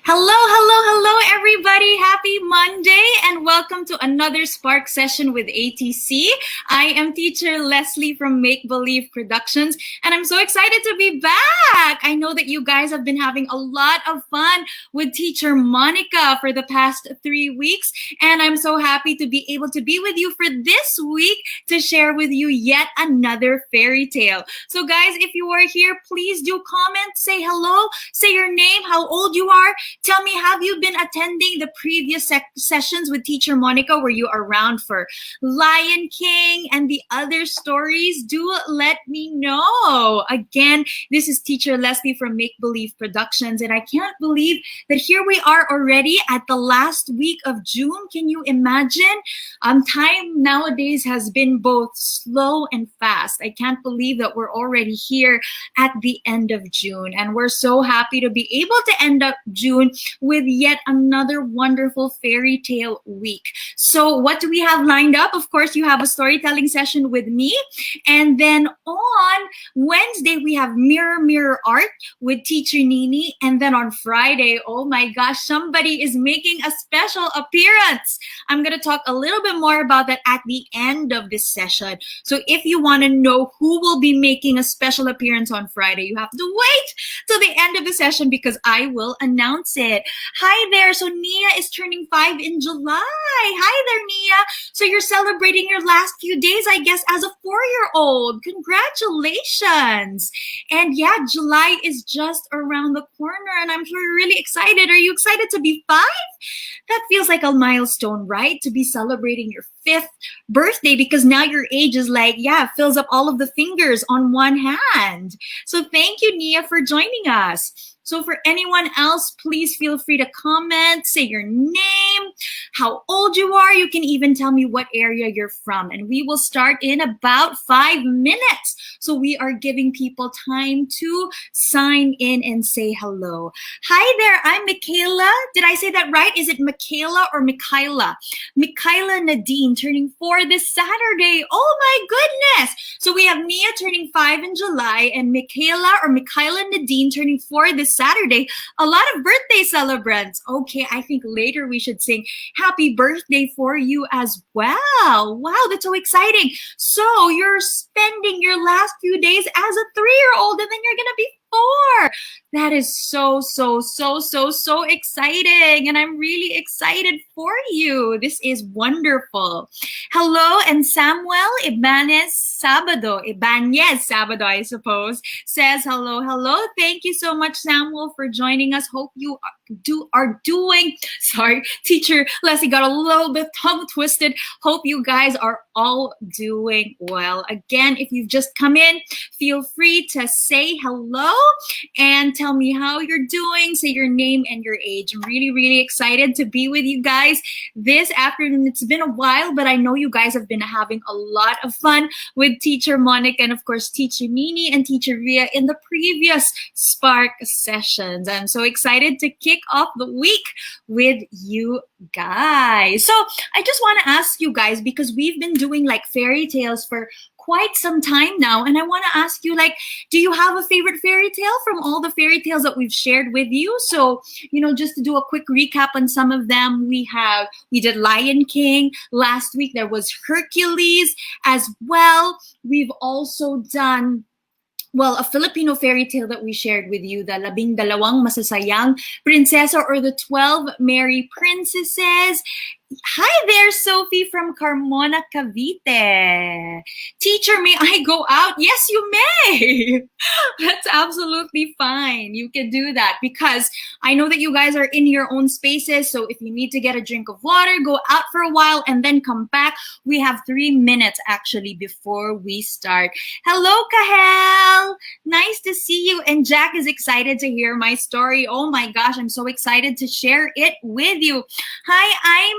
Hello, everybody. Happy Monday and welcome to another Spark session with ATC. I am teacher Lesley from Make Believe Productions, and I'm so excited to be back. I know that you guys have been having a lot of fun with teacher Monica for the past 3 weeks, and I'm so happy to be able to be with you for this week to share with you yet another fairy tale. So guys, if you are here, please do comment, say hello, say your name, how old you are. Tell me, have you been attending the previous sessions with Teacher Monica? Were you around for Lion King and the other stories? Do let me know. Again, this is Teacher Lesley from Make Believe Productions, and I can't believe that here we are already at the last week of June. Can you imagine? Time nowadays has been both slow and fast. I can't believe that we're already here at the end of June, and we're so happy to be able to end up June with yet another wonderful fairy tale week. So what do we have lined up? Of course, you have a storytelling session with me. And then on Wednesday, we have Mirror Art with Teacher Nini. And then on Friday, oh my gosh, somebody is making a special appearance. I'm going to talk a little bit more about that at the end of this session. So if you want to know who will be making a special appearance on Friday, you have to wait till the end of the session because I will announce it. Hi there. So Nia is turning 5 in July. Hi there, Nia. So you're celebrating your last few days, I guess, as a 4-year-old. Congratulations. And yeah, July is just around the corner and I'm sure you're really excited. Are you excited to be 5? That feels like a milestone, right? To be celebrating your 5th birthday because now your age is like, yeah, fills up all of the fingers on one hand. So thank you, Nia, for joining us. So for anyone else, please feel free to comment, say your name, how old you are. You can even tell me what area you're from. And we will start in about 5 minutes. So we are giving people time to sign in and say hello. Hi there, I'm Michaela. Did I say that right? Is it Michaela or Michaela? Michaela Nadine turning 4 this Saturday. Oh my goodness. So we have Nia turning 5 in July and Michaela or Michaela Nadine turning 4 this Saturday. A lot of birthday celebrants. Okay, I think later we should sing happy birthday for you as well. Wow, that's so exciting. So you're spending your last few days as a 3-year-old and then you're going to be 4. That is so exciting. And I'm really excited for you. This is wonderful. Hello, and Samuel Ibanez Sabado, I suppose, says hello. Thank you so much, Samuel, for joining us. Hope you are doing, sorry, Teacher Lesley got a little bit tongue twisted. Hope you guys are all doing well. Again, if you've just come in, feel free to say hello and tell me how you're doing, say your name and your age. I'm really excited to be with you guys this afternoon. It's been a while, but I know you guys have been having a lot of fun with Teacher Monica and of course Teacher Nini and Teacher Ria in the previous Spark sessions. I'm so excited to kick off the week with you guys. So I just want to ask you guys, because we've been doing like fairy tales for quite some time now, and I want to ask you, like, do you have a favorite fairy tale from all the fairy tales that we've shared with you? So, just to do a quick recap on some of them, we did Lion King last week. There was Hercules as well. We've also done a Filipino fairy tale that we shared with you, the Labing Dalawang Masasayang Prinsesa or the 12 Merry Princesses. Hi there, Sophie from Carmona, Cavite. Teacher, may I go out? Yes, you may. That's absolutely fine. You can do that because I know that you guys are in your own spaces. So if you need to get a drink of water, go out for a while and then come back. We have 3 minutes actually before we start. Hello, Kahel. Nice to see you. And Jack is excited to hear my story. Oh my gosh, I'm so excited to share it with you. Hi,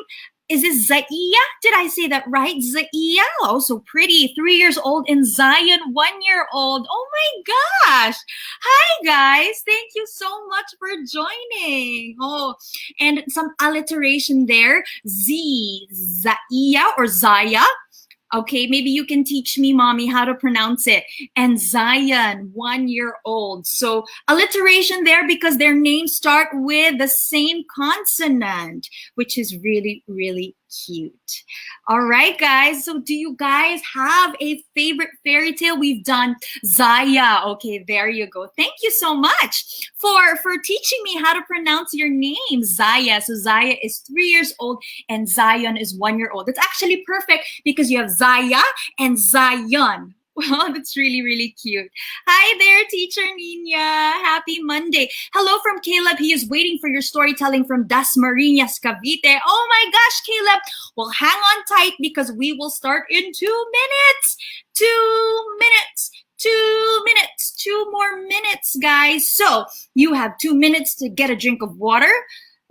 is this Zaiya? Did I say that right? Zaiya, oh, so pretty. 3 years old. And Zion, 1 year old. Oh my gosh. Hi, guys. Thank you so much for joining. Oh, and some alliteration there. Zaiya or Zaya. Okay, maybe you can teach me, mommy, how to pronounce it. And Zion, 1 year old. So alliteration there because their names start with the same consonant, which is really, really cute. All right, guys. So do you guys have a favorite fairy tale? We've done Zaya. Okay, there you go. Thank you so much for teaching me how to pronounce your name, Zaya. So Zaya is 3 years old and Zion is 1 year old. That's actually perfect because you have Zaya and Zion. Well, that's really, really cute. Hi there, Teacher Nina. Happy Monday. Hello from Caleb. He is waiting for your storytelling from Dasmariñas, Cavite. Oh my gosh, Caleb. Well, hang on tight because we will start in 2 minutes. 2 minutes. 2 minutes. 2 more minutes, guys. So you have 2 minutes to get a drink of water.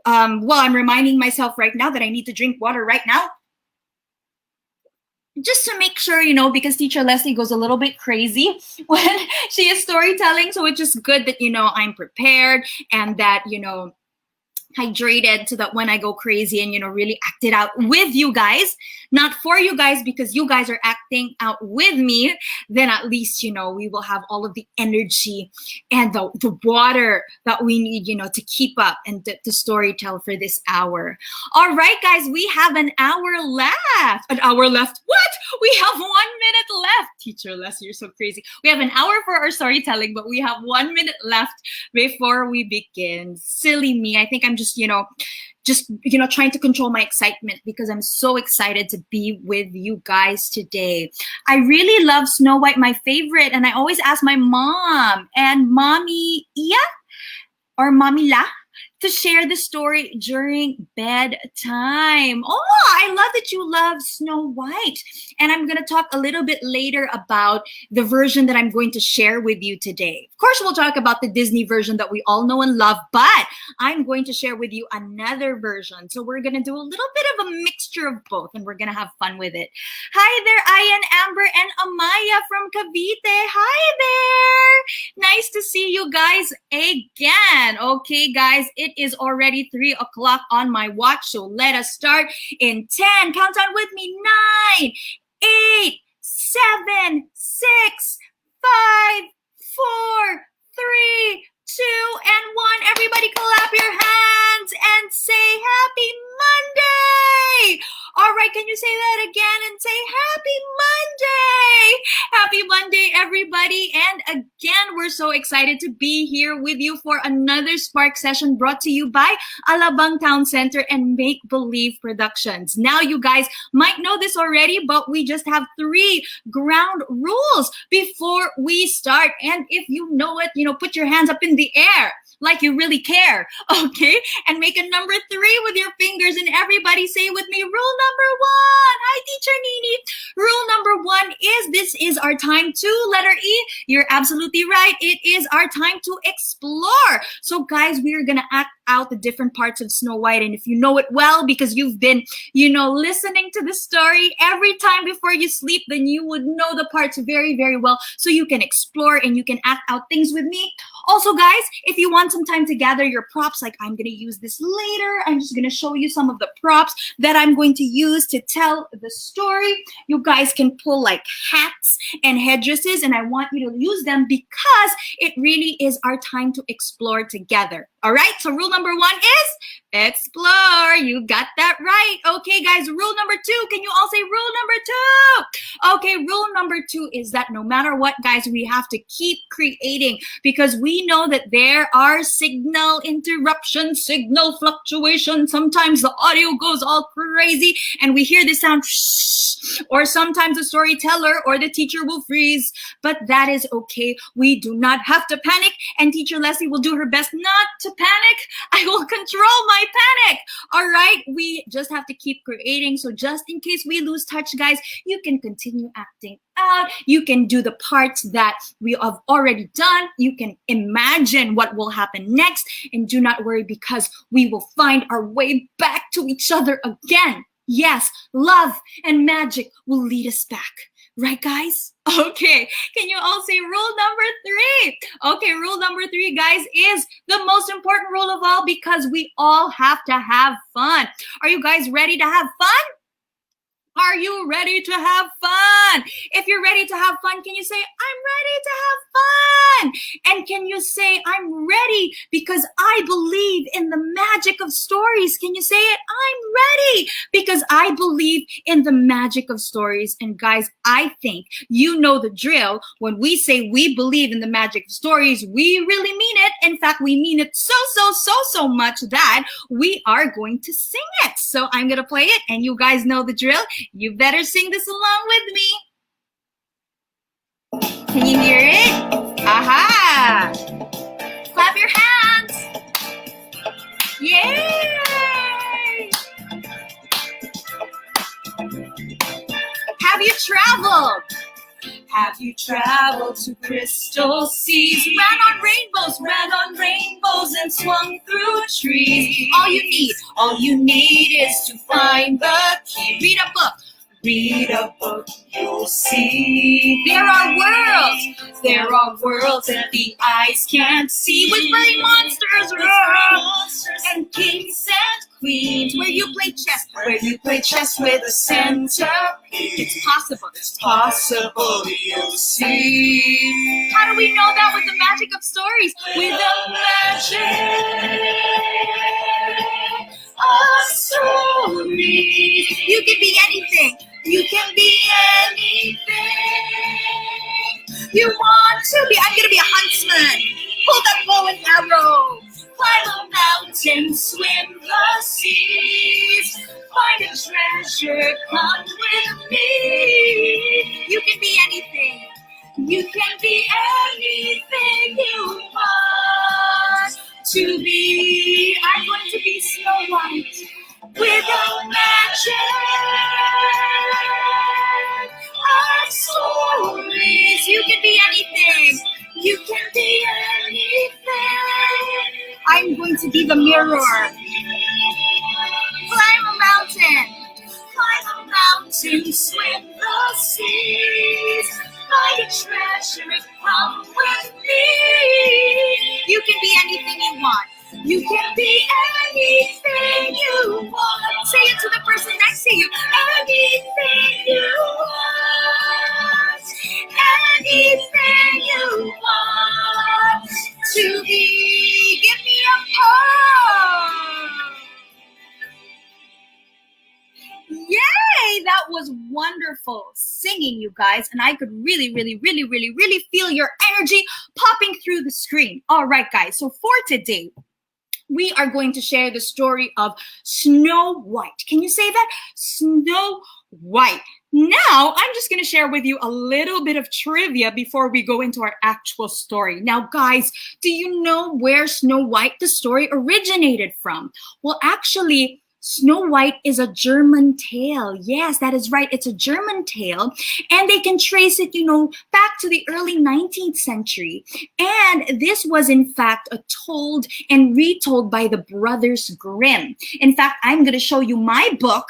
Well, I'm reminding myself right now that I need to drink water right now. Just to make sure, because Teacher Lesley goes a little bit crazy when she is storytelling. So it's just good that, I'm prepared and that, hydrated so that when I go crazy and, really act it out with you guys, not for you guys, because you guys are acting out with me, then at least, we will have all of the energy and the water that we need, to keep up and to storytell for this hour. All right, guys, we have an hour left. An hour left. What? We have 1 minute left. Teacher Les, you're so crazy. We have an hour for our storytelling, but we have 1 minute left before we begin. Silly me. I think I'm just trying to control my excitement because I'm so excited to be with you guys today. I really love Snow White, my favorite, and I always ask my mom and Mommy Iya or Mommy La to share the story during bedtime. Oh, I love that you love Snow White. And I'm going to talk a little bit later about the version that I'm going to share with you today. Of course, we'll talk about the Disney version that we all know and love, but I'm going to share with you another version. So we're going to do a little bit of a mixture of both, and we're going to have fun with it. Hi there, Ayan, Amber, and Amaya from Cavite. Hi there. Nice to see you guys again. Okay, guys, it is already 3 o'clock on my watch, so let us start in 10. Count on with me. 9, 8, 7, 6, 5, 4, 3, 2, and 1. Everybody clap your hands and say Happy Monday. All right, can you say that again and say Happy Monday? Happy Monday, everybody. And again, we're so excited to be here with you for another Spark session brought to you by Alabang Town Center and Make Believe Productions. Now, you guys might know this already, but we just have 3 ground rules before we start. And if you know it, put your hands up in the air like you really care, okay? And make a number 3 with your fingers, and everybody say with me, rule number 1. Hi, Teacher Nini. Rule number 1 is this is our time to, letter E. You're absolutely right. It is our time to explore. So guys, we are going to act out the different parts of Snow White. And if you know it well, because you've been, listening to the story every time before you sleep, then you would know the parts very, very well. So you can explore and you can act out things with me. Also, guys, if you want some time to gather your props, like I'm going to use this later, I'm just going to show you some of the props that I'm going to use to tell the story. You guys can pull like hats and headdresses, and I want you to use them because it really is our time to explore together. All right, so rule number 1 is explore. You got that right. Okay, guys, rule number 2. Can you all say rule number 2? Okay, rule number 2 is that no matter what, guys, we have to keep creating because we know that there are signal interruptions, signal fluctuations. Sometimes the audio goes all crazy and we hear the sound or sometimes the storyteller or the teacher will freeze, but that is okay. We do not have to panic, and Teacher Lesley will do her best not to panic. I will control my panic. All right, we just have to keep creating. So just in case we lose touch, guys, you can continue acting out. You can do the parts that we have already done. You can imagine what will happen next, and do not worry because we will find our way back to each other again. Yes, love and magic will lead us back. Right, guys? Okay. Can you all say rule number 3? Okay, rule number 3, guys, is the most important rule of all because we all have to have fun. Are you guys ready to have fun? Are you ready to have fun? If you're ready to have fun, can you say, I'm ready to have fun? And can you say, I'm ready because I believe in the magic of stories? Can you say it? I'm ready because I believe in the magic of stories. And guys, I think you know the drill. When we say we believe in the magic of stories, we really mean it. In fact, we mean it so much that we are going to sing it. So I'm going to play it, and you guys know the drill. You better sing this along with me. Can you hear it? Aha! Clap your hands. Yay! Have you traveled? Have you traveled to crystal seas? Ran on rainbows and swung through trees. All you need is to find the key. Read a book, you'll see. There are worlds that the eyes can't see. With furry monsters, and kings and queens. Where you play chess with a centipede. It's possible, you'll see. How do we know that? With the magic of stories. With the magic of stories. You can be anything. You can be anything you want to be. I'm gonna be a huntsman. Hold that bow and arrow. Climb a mountain, swim the seas. Find a treasure, come with me. You can be anything. You can be anything you want to be. I'm going to be Snow White with a magic of stories. You can be anything. You can be anything. I'm going to be the mirror. Climb a mountain, swim the seas. Find a treasure, come with me. You can be anything you want. You can be anything you want. Say it to the person next to you. Anything you want. Anything you want to be. Give me a pause. Yay! That was wonderful singing, you guys. And I could really feel your energy popping through the screen. All right, guys. So for today, we are going to share the story of Snow White. Can you say that? Snow White. Now, I'm just going to share with you a little bit of trivia before we go into our actual story. Now, guys, do you know where Snow White, the story, originated from? Well, actually, Snow White is a German tale. Yes, that is right. It's a German tale. And they can trace it, back to the early 19th century. And this was, in fact, told and retold by the Brothers Grimm. In fact, I'm going to show you my book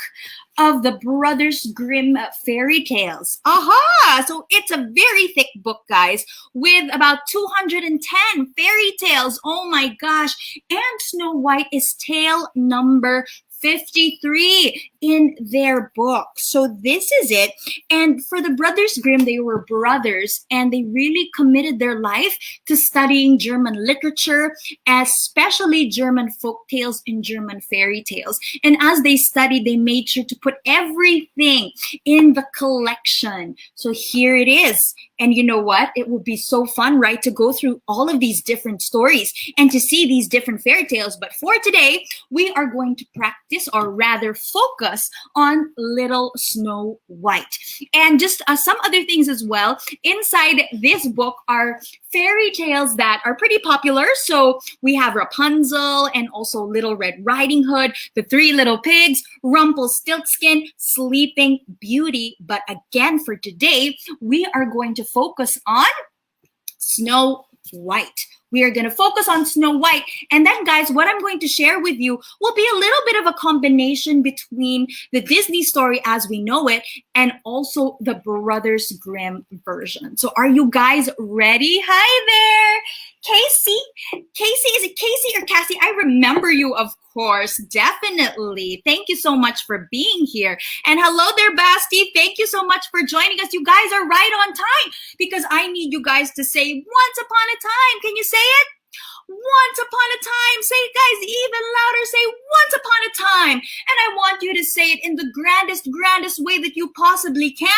of the Brothers Grimm fairy tales. Aha! So it's a very thick book, guys, with about 210 fairy tales. Oh my gosh. And Snow White is tale number 53 in their book. So this is it. And for the Brothers Grimm, they were brothers, and they really committed their life to studying German literature, especially German folk tales and German fairy tales. And as they studied, they made sure to put everything in the collection. So here it is. And you know what? It will be so fun, right, to go through all of these different stories and to see these different fairy tales. But for today, we are going to practice, or rather focus, on Little Snow White. And just some other things as well. Inside this book are fairy tales that are pretty popular. So we have Rapunzel and also Little Red Riding Hood, the Three Little Pigs, Rumpelstiltskin, Sleeping Beauty. But again, for today, we are going to focus on Snow White. We are going to focus on Snow White. And then, guys, what I'm going to share with you will be a little bit of a combination between the Disney story as we know it and also the Brothers Grimm version. So are you guys ready? Hi there. Casey, is it Casey or Cassie? I remember you, of course. Definitely. Thank you so much for being here. And hello there, Basti. Thank you so much for joining us. You guys are right on time because I need you guys to say once upon a time. Can you say it? Once upon a time. Say it, guys, even louder. Say once upon a time. And I want you to say it in the grandest way that you possibly can.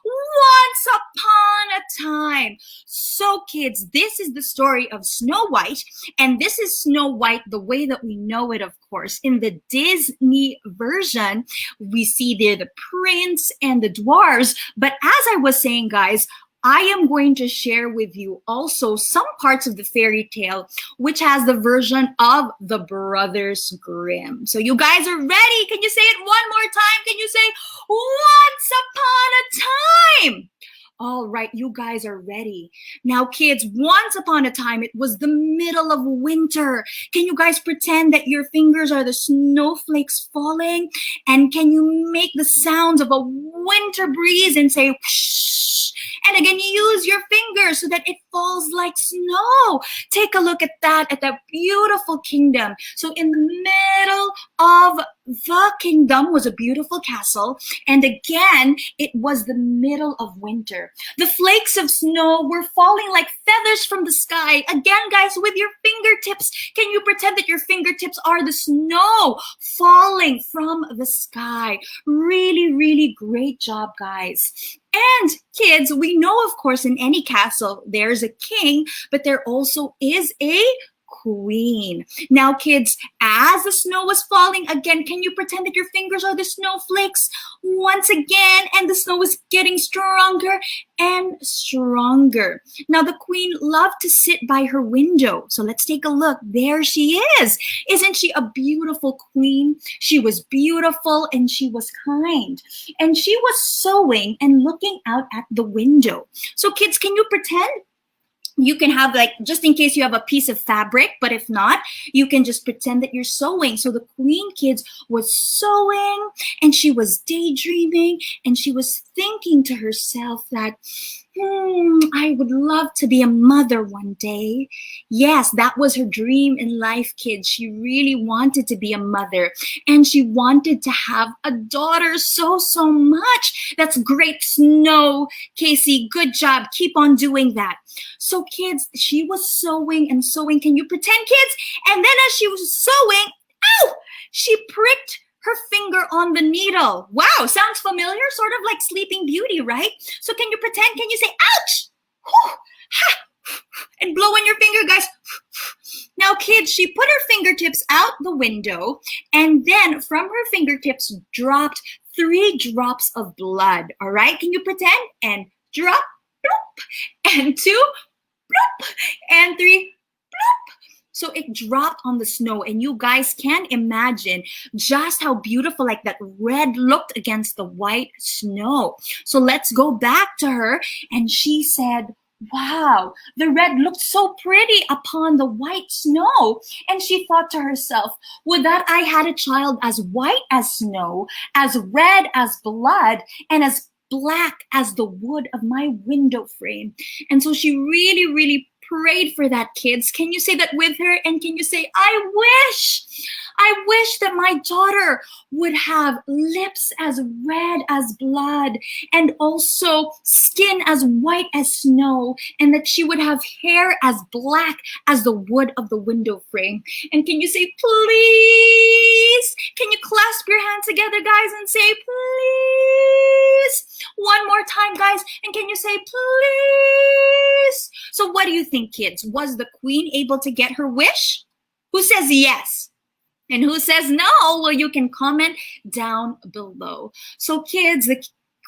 Once upon a time. So, kids, this is the story of Snow White. And this is Snow White the way that we know it, of course. In the Disney version, we see there the prince and the dwarves. But as I was saying, guys, I am going to share with you also some parts of the fairy tale, which has the version of the Brothers Grimm. So you guys are ready? Can you say it one more time? Can you say, once upon a time? All right, you guys are ready. Now, kids, once upon a time, it was the middle of winter. Can you guys pretend that your fingers are the snowflakes falling? And can you make the sounds of a winter breeze and say, whoosh? And again, use your fingers so that it falls like snow. Take a look at that beautiful kingdom. So in the middle of the kingdom was a beautiful castle. And again, it was the middle of winter. The flakes of snow were falling like feathers from the sky. Again, guys, with your fingertips, can you pretend that your fingertips are the snow falling from the sky? Really, really great job, guys. And kids, we know, of course, in any castle, there's a king, but there also is a queen. Now, kids, as the snow was falling, again, can you pretend that your fingers are the snowflakes once again? And the snow was getting stronger and stronger. Now, the queen loved to sit by her window. So let's take a look. There she is. Isn't she a beautiful queen? She was beautiful and she was kind. And she was sewing and looking out at the window. So kids, can you pretend? You can have, like, just in case you have a piece of fabric, but if not, you can just pretend that you're sewing. So the queen, kids, was sewing and she was daydreaming and she was thinking to herself that, I would love to be a mother one day. Yes, that was her dream in life, kids. She really wanted to be a mother and she wanted to have a daughter so much. That's great, Snow. Casey, good job. Keep on doing that. So, kids, she was sewing and sewing. Can you pretend, kids? And then as she was sewing, ow, she pricked her finger on the needle. Wow, sounds familiar? Sort of like Sleeping Beauty, right? So can you pretend? Can you say, ouch? Whew, ha, and blow on your finger, guys. Now, kids, she put her fingertips out the window, and then from her fingertips dropped 3 drops of blood. All right, can you pretend? And drop, bloop, and 2, bloop, and 3, bloop. So it dropped on the snow, and you guys can imagine just how beautiful like that red looked against the white snow. So let's go back to her, and she said, wow, the red looked so pretty upon the white snow. And she thought to herself, would that I had a child as white as snow, as red as blood, and as black as the wood of my window frame. And so she really prayed for that, kids. Can you say that with her? And can you say, I wish that my daughter would have lips as red as blood and also skin as white as snow, and that she would have hair as black as the wood of the window frame. And can you say, please? Can you clasp your hands together, guys, and say, please? One more time, guys. And can you say, please? So what do you think, kids? Was the queen able to get her wish? Who says yes? And who says no? Well, you can comment down below. So kids, the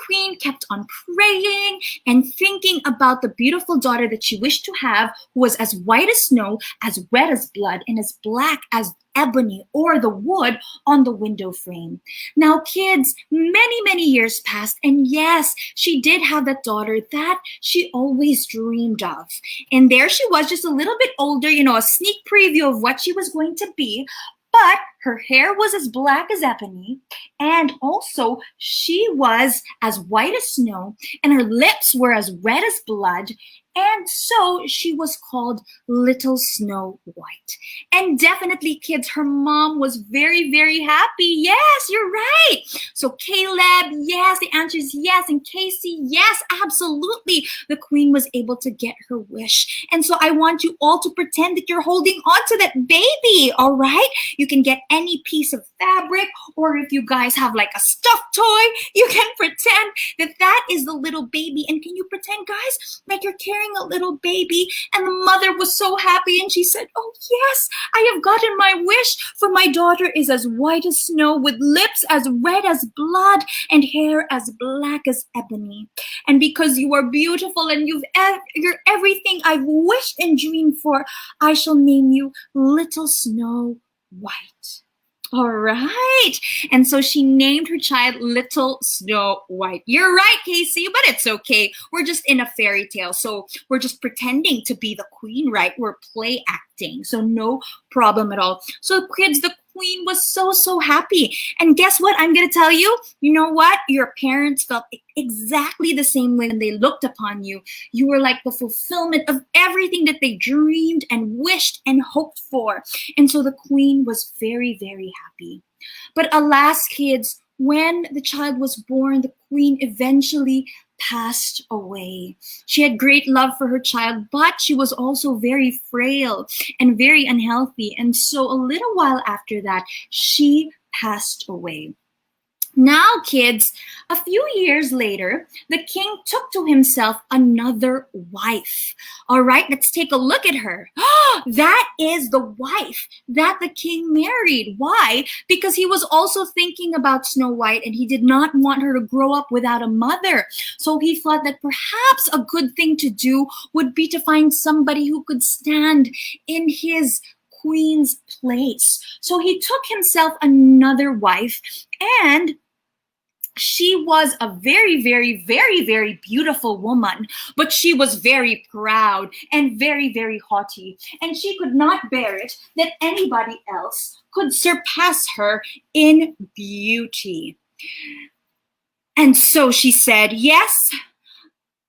queen kept on praying and thinking about the beautiful daughter that she wished to have, who was as white as snow, as red as blood, and as black as ebony or the wood on the window frame. Now, kids, many years passed, and yes, she did have that daughter that she always dreamed of. And there she was, just a little bit older, a sneak preview of what she was going to be. But Her hair was as black as ebony, and also she was as white as snow, and her lips were as red as blood, and so she was called Little Snow White. And definitely, kids, her mom was very, very happy. Yes, you're right. So Caleb, yes, the answer is yes. And Casey, yes, absolutely. The queen was able to get her wish. And so I want you all to pretend that you're holding on to that baby, all right? You can get any piece of fabric, or if you guys have like a stuffed toy, you can pretend that that is the little baby. And can you pretend, guys, like you're carrying a little baby? And the mother was so happy, and she said, oh yes, I have gotten my wish, for my daughter is as white as snow, with lips as red as blood, and hair as black as ebony. And because you are beautiful and you're everything I've wished and dreamed for, I shall name you Little Snow White. All right. And so she named her child Little Snow White. You're right, Casey, but it's okay. We're just in a fairy tale. So we're just pretending to be the queen, right? We're play acting. So no problem at all. So kids, the queen was so happy. And guess what? I'm going to tell you, you know what? Your parents felt exactly the same way when they looked upon you. You were like the fulfillment of everything that they dreamed and wished and hoped for. And so the queen was very, very happy. But alas, kids, when the child was born, the queen eventually passed away. She had great love for her child, but she was also very frail and very unhealthy. And so a little while after that, she passed away. Now, kids, a few years later, the king took to himself another wife. All right, let's take a look at her. That is the wife that the king married. Why? Because he was also thinking about Snow White, and he did not want her to grow up without a mother. So he thought that perhaps a good thing to do would be to find somebody who could stand in his queen's place. So he took himself another wife, and she was a very, very, very, very beautiful woman, but she was very proud and very, very haughty. And she could not bear it that anybody else could surpass her in beauty. And so she said, yes,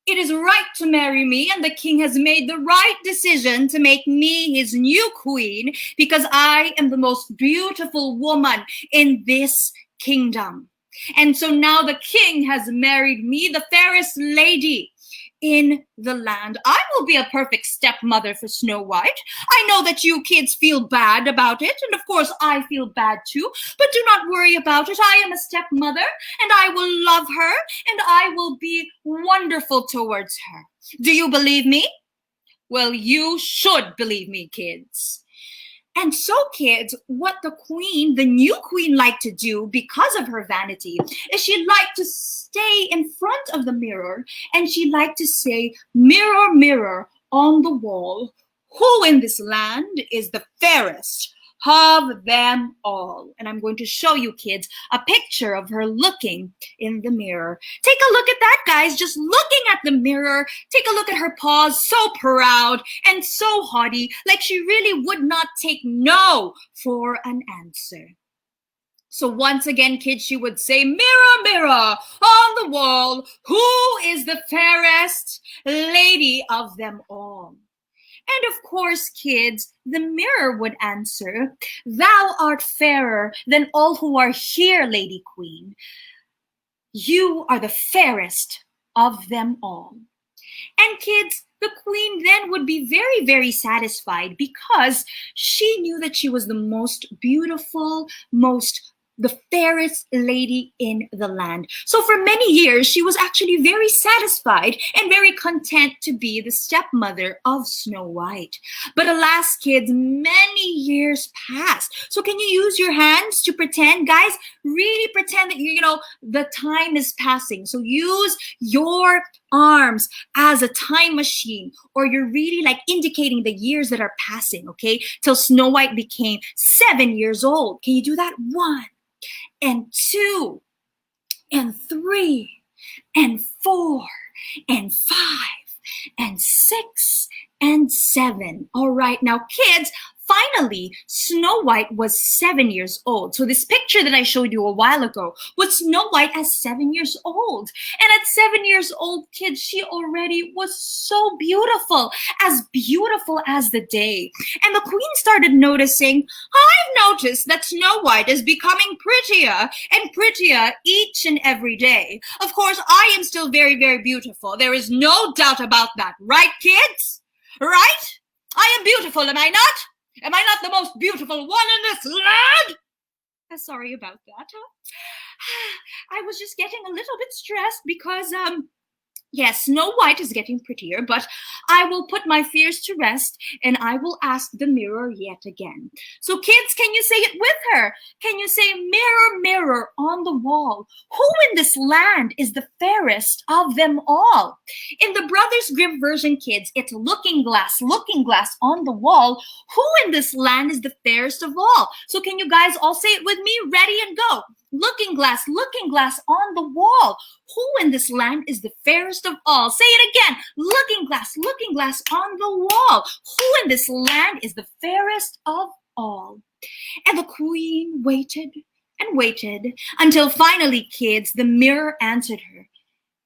it is right to marry me, and the king has made the right decision to make me his new queen, because I am the most beautiful woman in this kingdom. And so now the king has married me, the fairest lady in the land. I will be a perfect stepmother for Snow White. I know that you kids feel bad about it, and of course I feel bad too, but do not worry about it. I am a stepmother, and I will love her, and I will be wonderful towards her. Do you believe me? Well, you should believe me, kids. And so, kids, what the queen, the new queen, liked to do because of her vanity is she liked to stay in front of the mirror, and she liked to say, mirror, mirror on the wall, who in this land is the fairest of them all? And I'm going to show you, kids, a picture of her looking in the mirror. Take a look at that, guys, just looking at the mirror. Take a look at her paws, so proud and so haughty, like she really would not take no for an answer. So once again, kids, she would say, mirror, mirror on the wall, who is the fairest lady of them all? And of course, kids, the mirror would answer, thou art fairer than all who are here, Lady Queen. You are the fairest of them all. And kids, the queen then would be very, very satisfied, because she knew that she was the most beautiful, the fairest lady in the land. So for many years, she was actually very satisfied and very content to be the stepmother of Snow White. But alas, kids, many years passed. So can you use your hands to pretend? Guys, really pretend that, the time is passing. So use your arms as a time machine, or you're really like indicating the years that are passing, okay? Till Snow White became 7 years old. Can you do that? 1 and 2 and 3 and 4 and 5 and 6 and 7. All right, now kids, Finally, Snow White was 7 years old. So this picture that I showed you a while ago was Snow White as 7 years old. And at 7 years old, kids, she already was so beautiful as the day. And the queen started noticing, I've noticed that Snow White is becoming prettier and prettier each and every day. Of course, I am still very, very beautiful. There is no doubt about that. Right, kids? Right? I am beautiful, am I not? Am I not the most beautiful one in this land? Sorry about that. I was just getting a little bit stressed because, yes, Snow White is getting prettier, but I will put my fears to rest and I will ask the mirror yet again. So kids, can you say it with her? Can you say, mirror, mirror on the wall, who in this land is the fairest of them all? In the Brothers Grimm version, kids, it's looking glass on the wall, who in this land is the fairest of all? So can you guys all say it with me? Ready and go. Looking glass on the wall. Who in this land is the fairest of all? Say it again. Looking glass on the wall. Who in this land is the fairest of all? And the queen waited and waited until finally, kids, the mirror answered her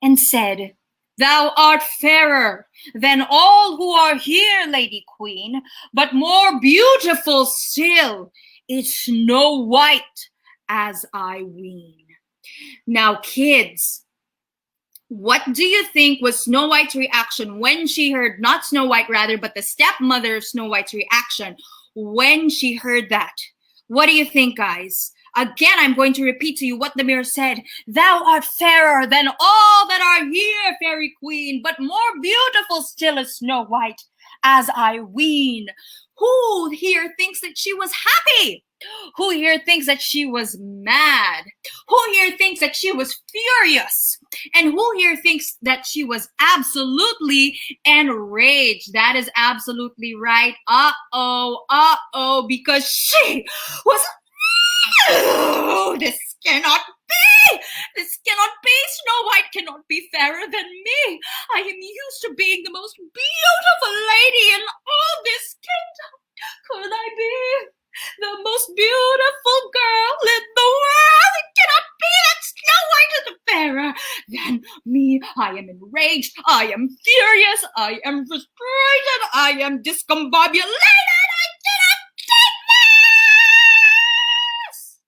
and said, Thou art fairer than all who are here, Lady Queen, but more beautiful still is Snow White, as I ween. Now, kids, what do you think was Snow White's reaction when she heard, not Snow White rather, but the stepmother of Snow White's reaction when she heard that? What do you think, guys? Again, I'm going to repeat to you what the mirror said. Thou art fairer than all that are here, Fairy Queen, but more beautiful still is Snow White, as I ween. Who here thinks that she was happy? Who here thinks that she was mad? Who here thinks that she was furious? And who here thinks that she was absolutely enraged? That is absolutely right. Because she was, this cannot be. This cannot be. Snow White cannot be fairer than me. I am used to being the most beautiful lady in all this kingdom. Could I be the most beautiful girl in the world? It cannot be that Snow White is fairer than me. I am enraged. I am furious. I am frustrated. I am discombobulated. I cannot take this.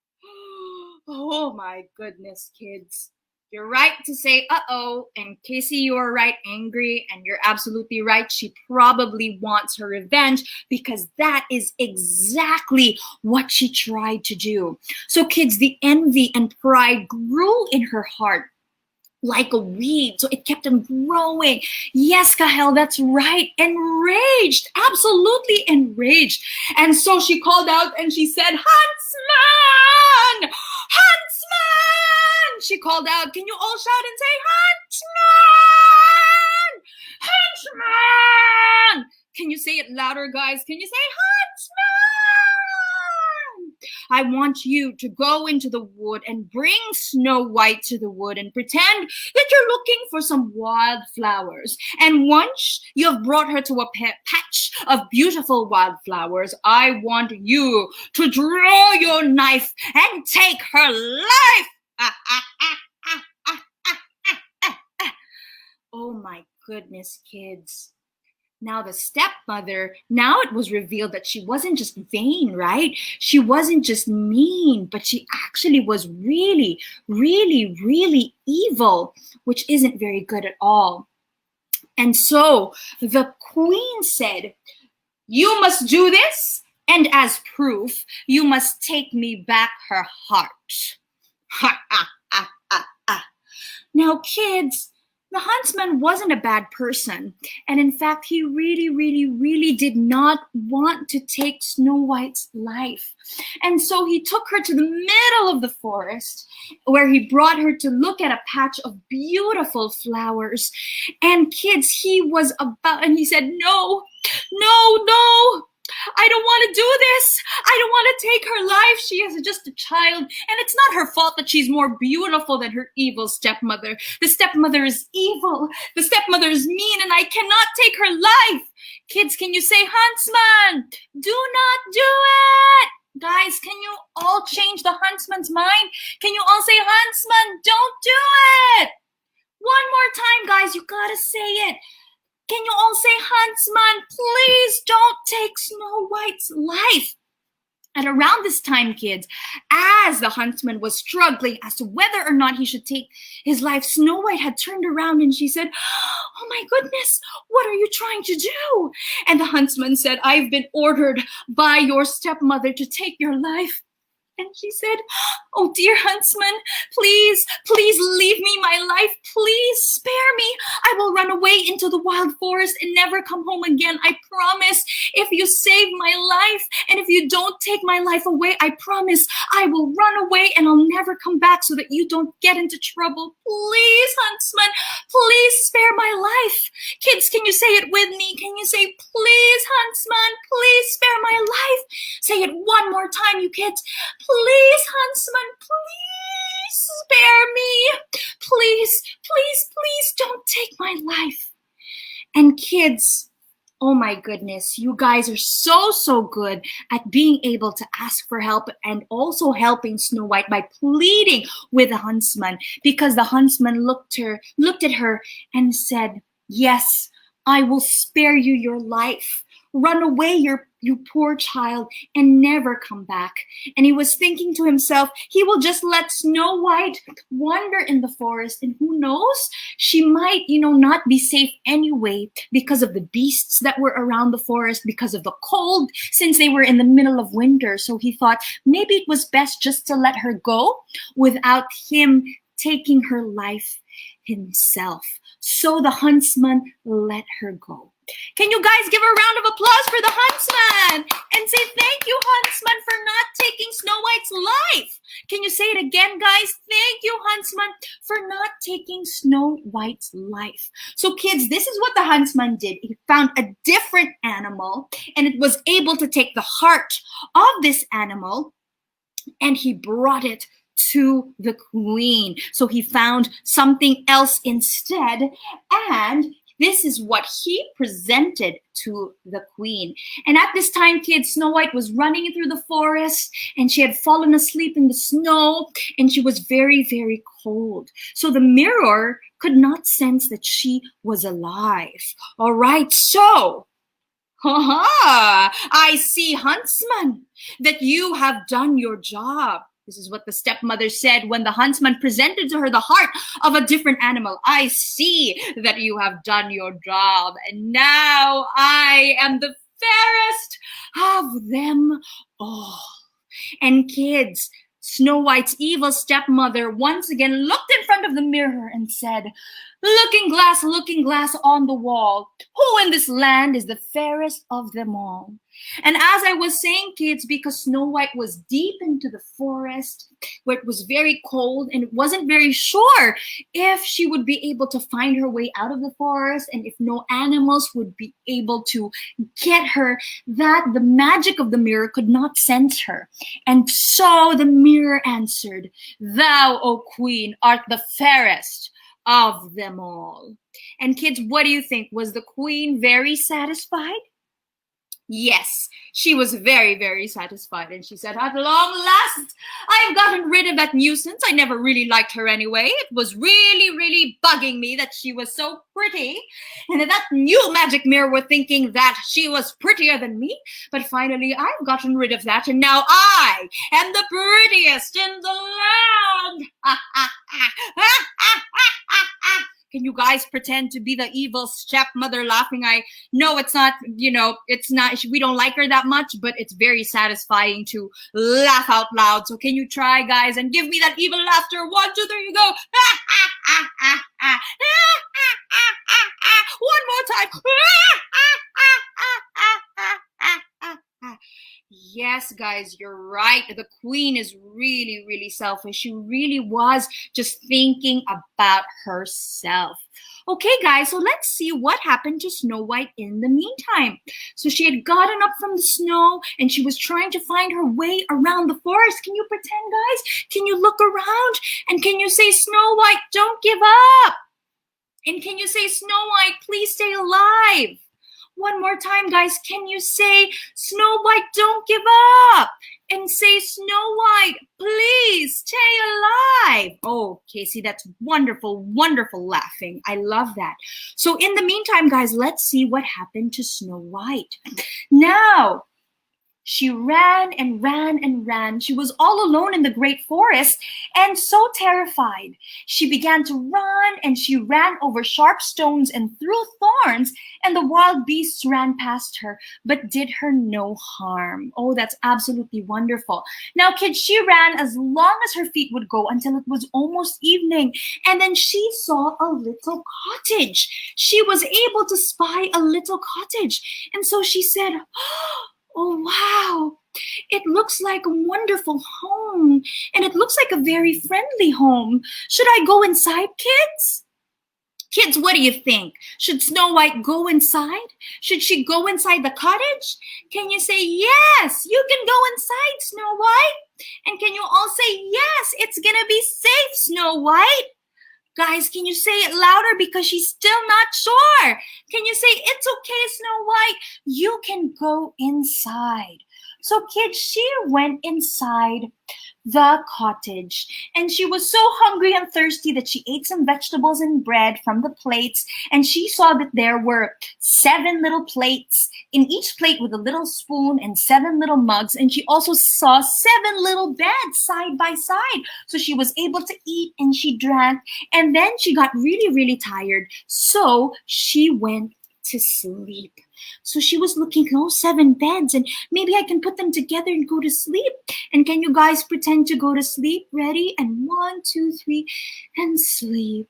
Oh my goodness, kids. You're right to say, and Casey, you are right, angry, and you're absolutely right. She probably wants her revenge because that is exactly what she tried to do. So kids, the envy and pride grew in her heart like a weed. So it kept on growing. Yes, Kahel, that's right. Enraged, absolutely enraged. And so she called out and she said, Huntsman! Huntsman! She called out. Can you all shout and say, Huntsman! Huntsman! Can you say it louder, guys? Can you say, Huntsman? I want you to go into the wood and bring Snow White to the wood and pretend that you're looking for some wildflowers. And once you have brought her to a patch of beautiful wildflowers, I want you to draw your knife and take her life. Oh my goodness, kids. Now the stepmother, now it was revealed that she wasn't just vain, right? She wasn't just mean, but she actually was really, really, really evil, which isn't very good at all. And so the queen said, you must do this, and as proof, you must take me back her heart. Now, kids, the huntsman wasn't a bad person. And in fact, he really, really, really did not want to take Snow White's life. And so he took her to the middle of the forest where he brought her to look at a patch of beautiful flowers. And kids, he was about, and he said, no, no, no. I don't want to do this. I don't want to take her life. She is just a child, and it's not her fault that she's more beautiful than her evil stepmother. The stepmother is evil. The stepmother is mean, and I cannot take her life. Kids, can you say, huntsman, do not do it? Guys, can you all change the huntsman's mind? Can you all say, huntsman, don't do it? One more time, guys, you gotta say it. Can you all say, huntsman, please don't take Snow White's life? And around this time, kids, as the huntsman was struggling as to whether or not he should take his life, Snow White had turned around and she said, oh my goodness, what are you trying to do? And the huntsman said, I've been ordered by your stepmother to take your life. And she said, oh dear huntsman, please, please leave me my life. Please spare me. I will run away into the wild forest and never come home again. I promise. If you save my life and if you don't take my life away, I promise I will run away and I'll never come back so that you don't get into trouble. Please, huntsman, please spare my life. Kids, can you say it with me? Can you say, please, huntsman, please spare my life? Say it one more time, you kids. Please, huntsman, please spare me. Please, please, please don't take my life. And kids, oh my goodness, you guys are so good at being able to ask for help and also helping Snow White by pleading with the huntsman, because the huntsman looked at her and said, yes, I will spare you your life. Run away, you poor child, and never come back. And he was thinking to himself, he will just let Snow White wander in the forest, and who knows, she might, not be safe anyway because of the beasts that were around the forest, because of the cold, since they were in the middle of winter. So he thought maybe it was best just to let her go without him taking her life himself. So the huntsman let her go. Can you guys give a round of applause for the huntsman and say thank you, huntsman, for not taking Snow White's life? Can you say it again, guys? Thank you, huntsman, for not taking Snow White's life. So kids, this is what the huntsman did. He found a different animal and it was able to take the heart of this animal and he brought it to the queen. So he found something else instead, and this is what he presented to the queen. And at this time, kids, Snow White was running through the forest and she had fallen asleep in the snow and she was very cold. So the mirror could not sense that she was alive. All right, so I see, huntsman, that you have done your job. This is what the stepmother said when the huntsman presented to her the heart of a different animal. I see that you have done your job, and now I am the fairest of them all. And kids, Snow White's evil stepmother once again looked in front of the mirror and said, looking glass on the wall, who in this land is the fairest of them all? And as I was saying, kids, because Snow White was deep into the forest where it was very cold and it wasn't very sure if she would be able to find her way out of the forest and if no animals would be able to get her, that the magic of the mirror could not sense her. And so the mirror answered, thou, O queen, art the fairest of them all. And kids, what do you think? Was the queen very satisfied? Yes, she was very satisfied. And she said, at long last, I have gotten rid of that nuisance. I never really liked her anyway. It was really bugging me that she was so pretty. And that new magic mirror were thinking that she was prettier than me. But finally, I've gotten rid of that. And now I am the prettiest in the land. Can you guys pretend to be the evil stepmother laughing? I know it's not, we don't like her that much, but it's very satisfying to laugh out loud. So can you try, guys, and give me that evil laughter? 1, 2, 3, go. One more time. Yes, guys, you're right. The queen is really, really selfish. She really was just thinking about herself. Okay, guys, so let's see what happened to Snow White in the meantime. So she had gotten up from the snow and she was trying to find her way around the forest. Can you pretend, guys? Can you look around? And can you say, Snow White, don't give up? And can you say, Snow White, please stay alive? One more time, guys. Can you say, Snow White, don't give up? And say, Snow White, please stay alive. Oh, Casey, that's wonderful, wonderful laughing. I love that. So in the meantime, guys, let's see what happened to Snow White. Now, she ran and ran and ran. She was all alone in the great forest and so terrified. She began to run and she ran over sharp stones and through thorns, and the wild beasts ran past her but did her no harm. Oh, that's absolutely wonderful. Now, kids, she ran as long as her feet would go until it was almost evening, and then she saw a little cottage. She was able to spy a little cottage, and so she said, oh, wow, it looks like a wonderful home, and it looks like a very friendly home. Should I go inside, kids? Kids, what do you think? Should Snow White go inside? Should she go inside the cottage? Can you say, yes, you can go inside, Snow White? And can you all say, yes, it's gonna be safe, Snow White? Guys, can you say it louder because she's still not sure? Can you say, it's okay, Snow White, you can go inside? So kids, she went inside the cottage, and she was so hungry and thirsty that she ate some vegetables and bread from the plates, and she saw that there were 7 little plates, in each plate with a little spoon and 7 little mugs, and she also saw 7 little beds side by side. So she was able to eat and she drank, and then she got really, really tired, so she went to sleep. So she was looking, 7 beds, and maybe I can put them together and go to sleep. And can you guys pretend to go to sleep? Ready? And 1, 2, 3, and sleep.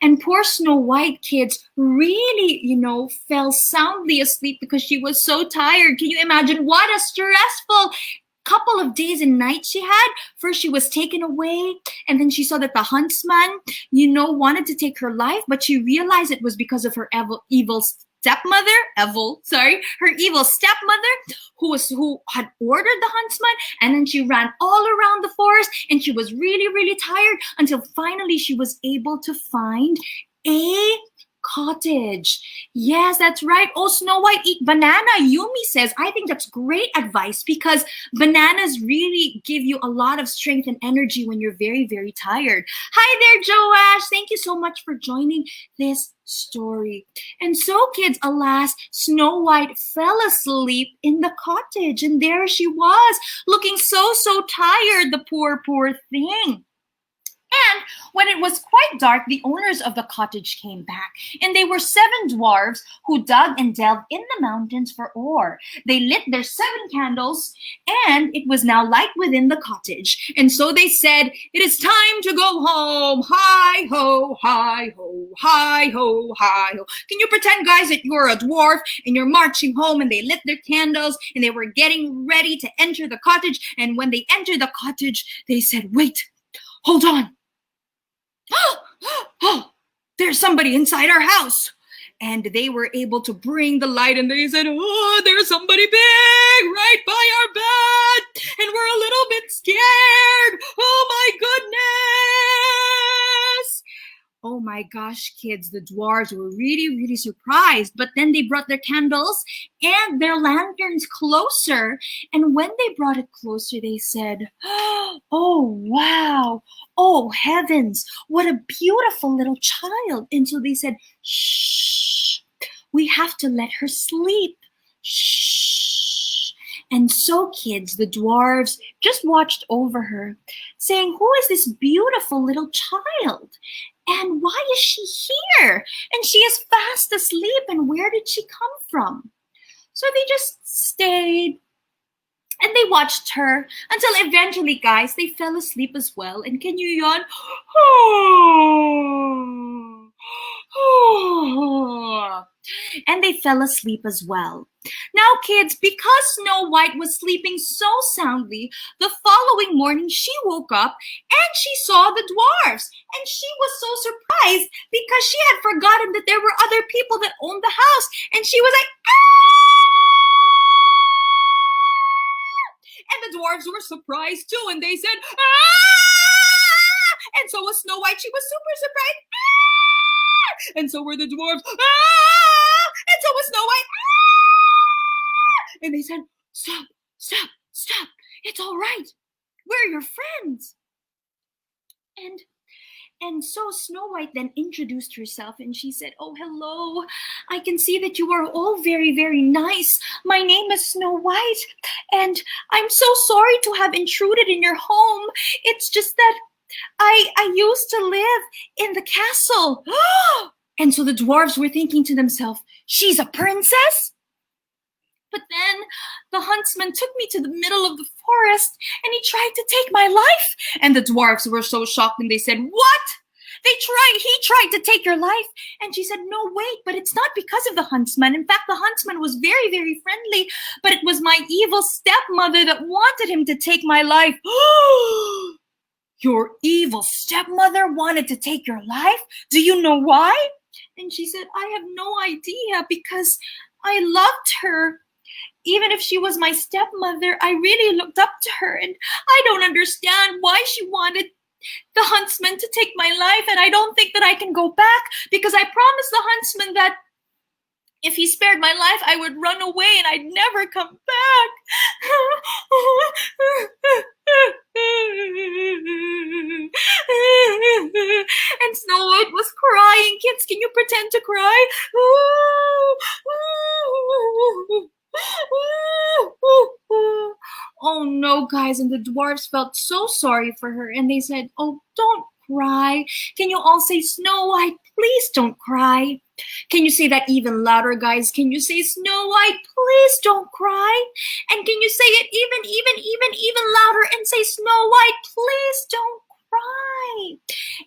And poor Snow White, kids, really, fell soundly asleep because she was so tired. Can you imagine what a stressful couple of days and nights she had? First, she was taken away, and then she saw that the huntsman, wanted to take her life, but she realized it was because of her evil her evil stepmother who had ordered the huntsman. And then she ran all around the forest, and she was really, really tired until finally she was able to find a cottage. Yes, that's right. Oh, Snow White, eat banana. Yumi says, I think that's great advice because bananas really give you a lot of strength and energy when you're very, very tired. Hi there, Joash. Thank you so much for joining this story. And so, kids, alas, Snow White fell asleep in the cottage, and there she was, looking so, so tired, the poor, poor thing. And when it was quite dark, the owners of the cottage came back, and they were 7 dwarves who dug and delved in the mountains for ore. They lit their 7 candles, and it was now light within the cottage. And so they said, it is time to go home. Hi ho, hi ho, hi ho, hi ho. Can you pretend, guys, that you're a dwarf and you're marching home, and they lit their candles and they were getting ready to enter the cottage. And when they entered the cottage, they said, wait, hold on. Oh, there's somebody inside our house. And they were able to bring the light, and they said, oh, there's somebody big right by our bed, and we're a little bit scared. Oh my goodness. Oh my gosh, kids, the dwarves were really, really surprised. But then they brought their candles and their lanterns closer. And when they brought it closer, they said, oh, wow. Oh, heavens, what a beautiful little child. And so they said, shh, we have to let her sleep. Shh. And so, kids, the dwarves just watched over her, saying, who is this beautiful little child? And why is she here? And she is fast asleep, and where did she come from? So they just stayed, and they watched her until eventually, guys, they fell asleep as well. And can you yawn? and they fell asleep as well. Now, kids, because Snow White was sleeping so soundly, the following morning she woke up and she saw the dwarfs. And she was so surprised because she had forgotten that there were other people that owned the house. And she was like, ah! And the dwarves were surprised too. And they said, ah! And so was Snow White. She was super surprised. Ah! And so were the dwarves. Ah! And so was Snow White. Ah! And they said, stop, stop, stop. It's all right. We're your friends. And so Snow White then introduced herself and she said, oh, hello. I can see that you are all very, very nice. My name is Snow White and I'm so sorry to have intruded in your home. It's just that I used to live in the castle. And so the dwarves were thinking to themselves, she's a princess? But then the huntsman took me to the middle of the forest and he tried to take my life. And the dwarfs were so shocked and they said, what? He tried to take your life. And she said, no, wait, but it's not because of the huntsman. In fact, the huntsman was very, very friendly, but it was my evil stepmother that wanted him to take my life. Your evil stepmother wanted to take your life? Do you know why? And she said, I have no idea because I loved her. Even if she was my stepmother, I really looked up to her and I don't understand why she wanted the huntsman to take my life, and I don't think that I can go back because I promised the huntsman that if he spared my life, I would run away and I'd never come back. And Snow White was crying. Kids, can you pretend to cry? Oh no, guys, and the dwarves felt so sorry for her and they said, oh, don't cry. Can you all say, Snow White, please don't cry? Can you say that even louder, guys? Can you say, Snow White, please don't cry? And can you say it even louder and say, Snow White, please don't cry?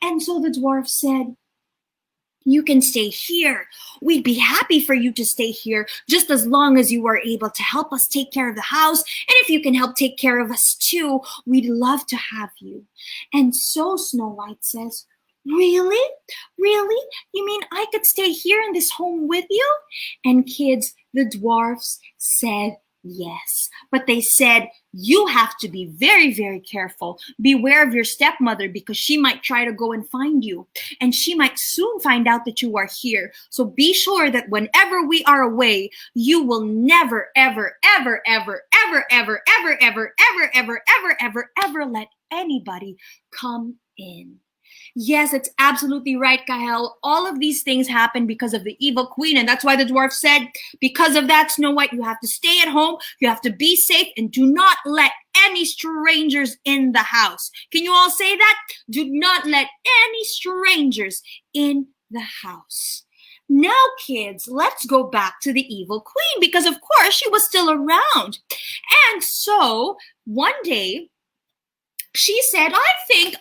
And so the dwarf said, you can stay here. We'd be happy for you to stay here just as long as you are able to help us take care of the house. And if you can help take care of us too, we'd love to have you. And so Snow White says, really? Really? You mean I could stay here in this home with you? And kids, the dwarfs said yes. But they said, you have to be very, very careful. Beware of your stepmother because she might try to go and find you. And she might soon find out that you are here. So be sure that whenever we are away, you will never, ever, ever, ever, ever, ever, ever, ever, ever, ever, ever, ever, ever let anybody come in. Yes, it's absolutely right, Kahel. All of these things happen because of the evil queen. And that's why the dwarf said, because of that, Snow White, you have to stay at home. You have to be safe and do not let any strangers in the house. Can you all say that? Do not let any strangers in the house. Now, kids, let's go back to the evil queen because, of course, she was still around. And so one day, she said,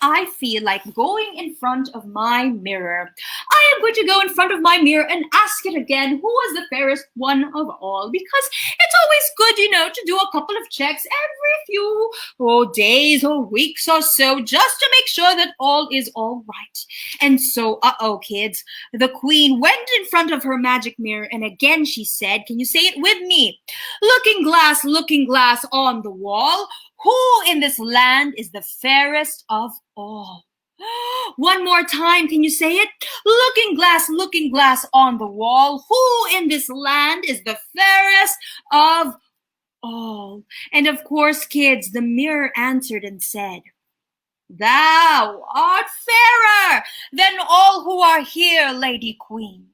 I feel like going in front of my mirror. I am going to go in front of my mirror and ask it again, who is the fairest one of all? Because it's always good, to do a couple of checks every few days or weeks or so, just to make sure that all is all right. And so, kids, the queen went in front of her magic mirror and again she said, can you say it with me? Looking glass on the wall, who in this land is the fairest of all? One more time, can you say it? Looking glass on the wall, who in this land is the fairest of all? And of course, kids, the mirror answered and said, thou art fairer than all who are here, Lady Queen.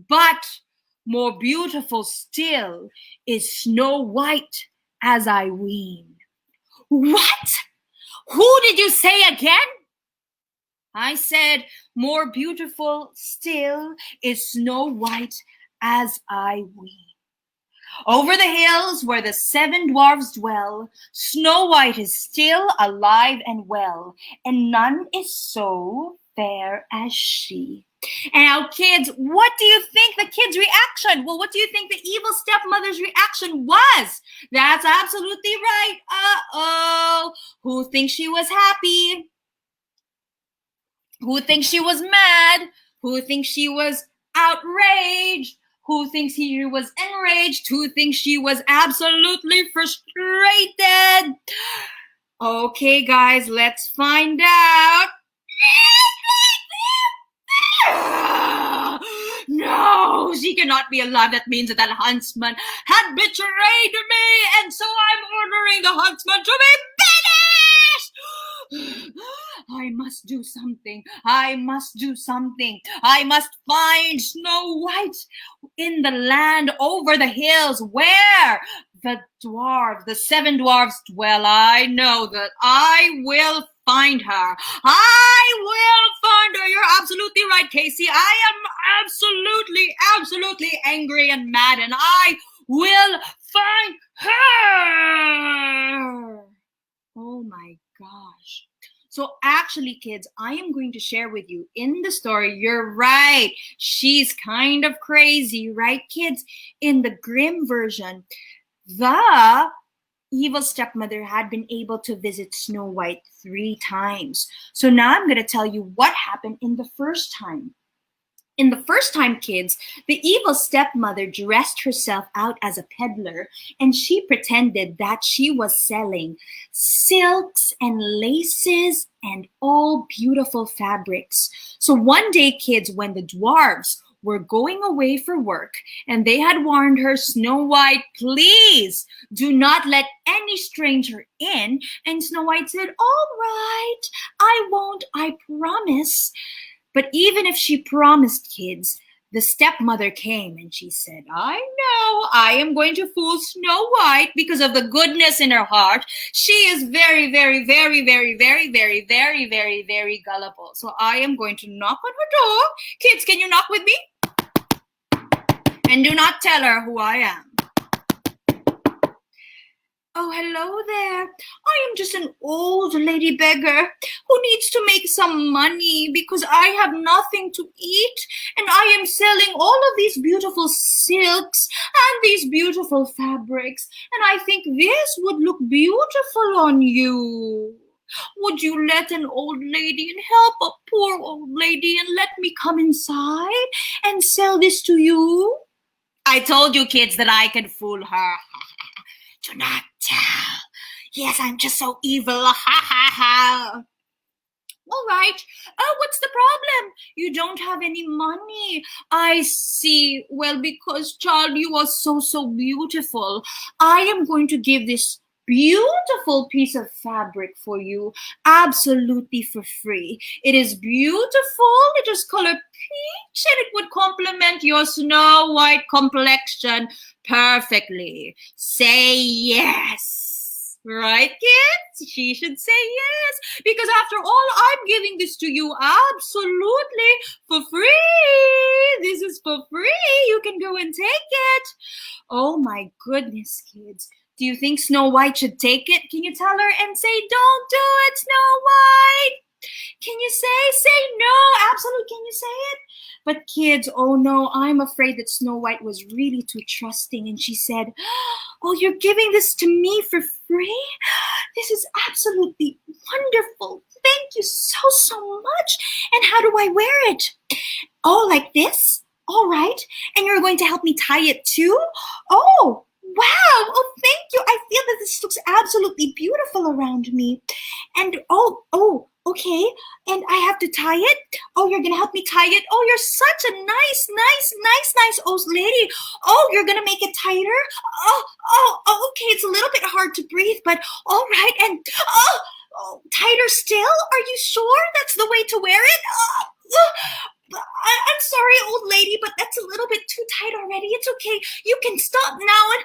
But more beautiful still is Snow White, as I ween. What? Who did you say again? I said, more beautiful still is Snow White as I ween. Over the hills where the 7 dwarfs dwell, Snow White is still alive and well, and none is so fair as she. And now, kids, what do you think the kids' reaction? Well, what do you think the evil stepmother's reaction was? That's absolutely right. Uh-oh. Who thinks she was happy? Who thinks she was mad? Who thinks she was outraged? Who thinks he was enraged? Who thinks she was absolutely frustrated? Okay, guys, let's find out. No, she cannot be alive. That means that huntsman had betrayed me, and so I'm ordering the huntsman to be banished. I must do something. I must do something. I must find Snow White in the land over the hills where the dwarves, the 7 dwarves dwell. I know that I will find her. I will find her. You're absolutely right, Casey. I am absolutely angry and mad, and I will find her. Oh my gosh. So actually, kids, I am going to share with you in the story, you're right, she's kind of crazy, right, kids? In the Grimm version, the evil stepmother had been able to visit Snow White 3 times. So now I'm going to tell you what happened in the first time. In the first time, kids, the evil stepmother dressed herself out as a peddler, and she pretended that she was selling silks and laces and all beautiful fabrics. So one day, kids, when the dwarves were going away for work, and they had warned her, Snow White, please do not let any stranger in. And Snow White said, all right, I won't, I promise. But even if she promised, kids, the stepmother came and she said, I know I am going to fool Snow White because of the goodness in her heart. She is very, very, very, very, very, very, very, very, very gullible. So I am going to knock on her door. Kids, can you knock with me? And do not tell her who I am. Oh, hello there. I am just an old lady beggar who needs to make some money because I have nothing to eat, and I am selling all of these beautiful silks and these beautiful fabrics, and I think this would look beautiful on you. Would you let an old lady and help a poor old lady and let me come inside and sell this to you? I told you, kids, that I can fool her. Do not tell. Yes, I'm just so evil. Ha ha ha. All right. Oh, what's the problem? You don't have any money. I see. Well, because, child, you are so, so beautiful. I am going to give this beautiful piece of fabric for you absolutely for free. It is beautiful. It is color peach, and it would complement your Snow White complexion perfectly. Say yes. Right, kids? She should say yes. Because after all, I'm giving this to you absolutely for free. This is for free. You can go and take it. Oh my goodness, kids. Do you think Snow White should take it? Can you tell her and say, don't do it, Snow White? Can you say no? Absolutely, can you say it? But kids, oh no, I'm afraid that Snow White was really too trusting, and she said, oh, you're giving this to me for free? This is absolutely wonderful. Thank you so, so much. And how do I wear it? Oh, like this? All right. And you're going to help me tie it too? Oh, wow. Oh, thank you. I feel that this looks absolutely beautiful around me. And okay. And I have to tie it? Oh, you're going to help me tie it? Oh, you're such a nice old lady. Oh, you're going to make it tighter? Oh, okay. It's a little bit hard to breathe, but all right. And, tighter still? Are you sure that's the way to wear it? I'm sorry, old lady, but that's a little bit too tight already. It's okay. You can stop now and...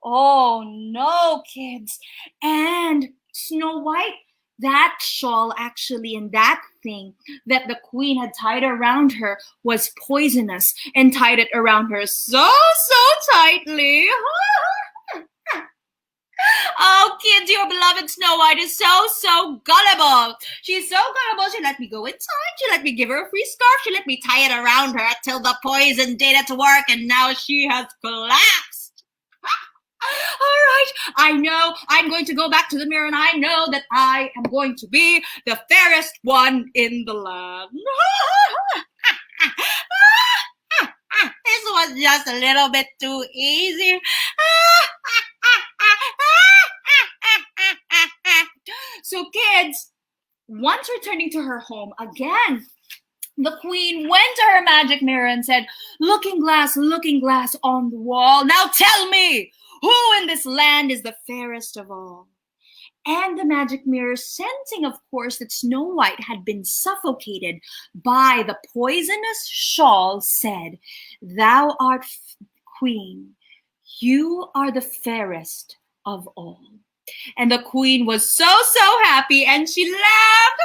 Oh, no, kids. And Snow White, that shawl actually and that thing that the queen had tied around her was poisonous and tied it around her so tightly. Oh, kids, your beloved Snow White is so gullible. She's so gullible, she let me go inside. She let me give her a free scarf. She let me tie it around her till the poison did its work, and now she has collapsed. All right, I know I'm going to go back to the mirror, and I know that I am going to be the fairest one in the land. This was just a little bit too easy. So kids, once returning to her home again, the queen went to her magic mirror and said, looking glass on the wall, now tell me, who in this land is the fairest of all? And the magic mirror, sensing, of course, that Snow White had been suffocated by the poisonous shawl, said, thou art queen, you are the fairest of all. And the queen was so happy, and she laughed.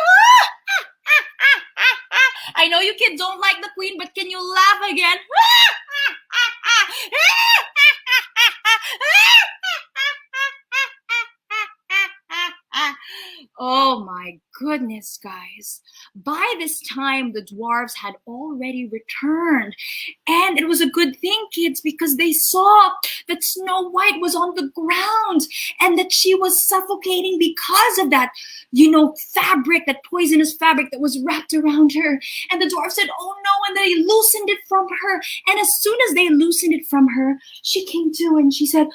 I know you kids don't like the queen, but can you laugh again? Oh my goodness, guys. By this time, the dwarves had already returned. And it was a good thing, kids, because they saw that Snow White was on the ground and that she was suffocating because of that, fabric, that poisonous fabric that was wrapped around her. And the dwarves said, oh no, and they loosened it from her. And as soon as they loosened it from her, she came to and she said,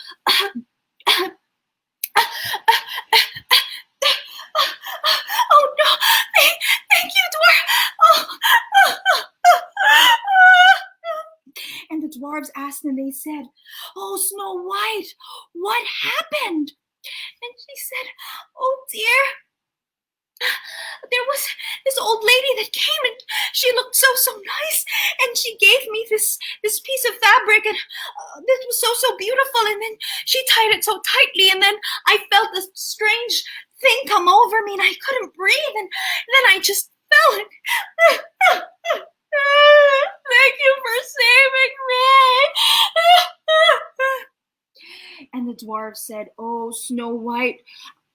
oh no, thank you, dwarf. And the dwarves asked and they said, oh, Snow White, what happened? And she said, oh dear, there was this old lady that came and she looked so nice, and she gave me this piece of fabric, and this was so beautiful, and then she tied it so tightly, and then I felt this strange thing come over me and I couldn't breathe, and then I just fell. Thank you for saving me. And the dwarf said, oh, Snow White,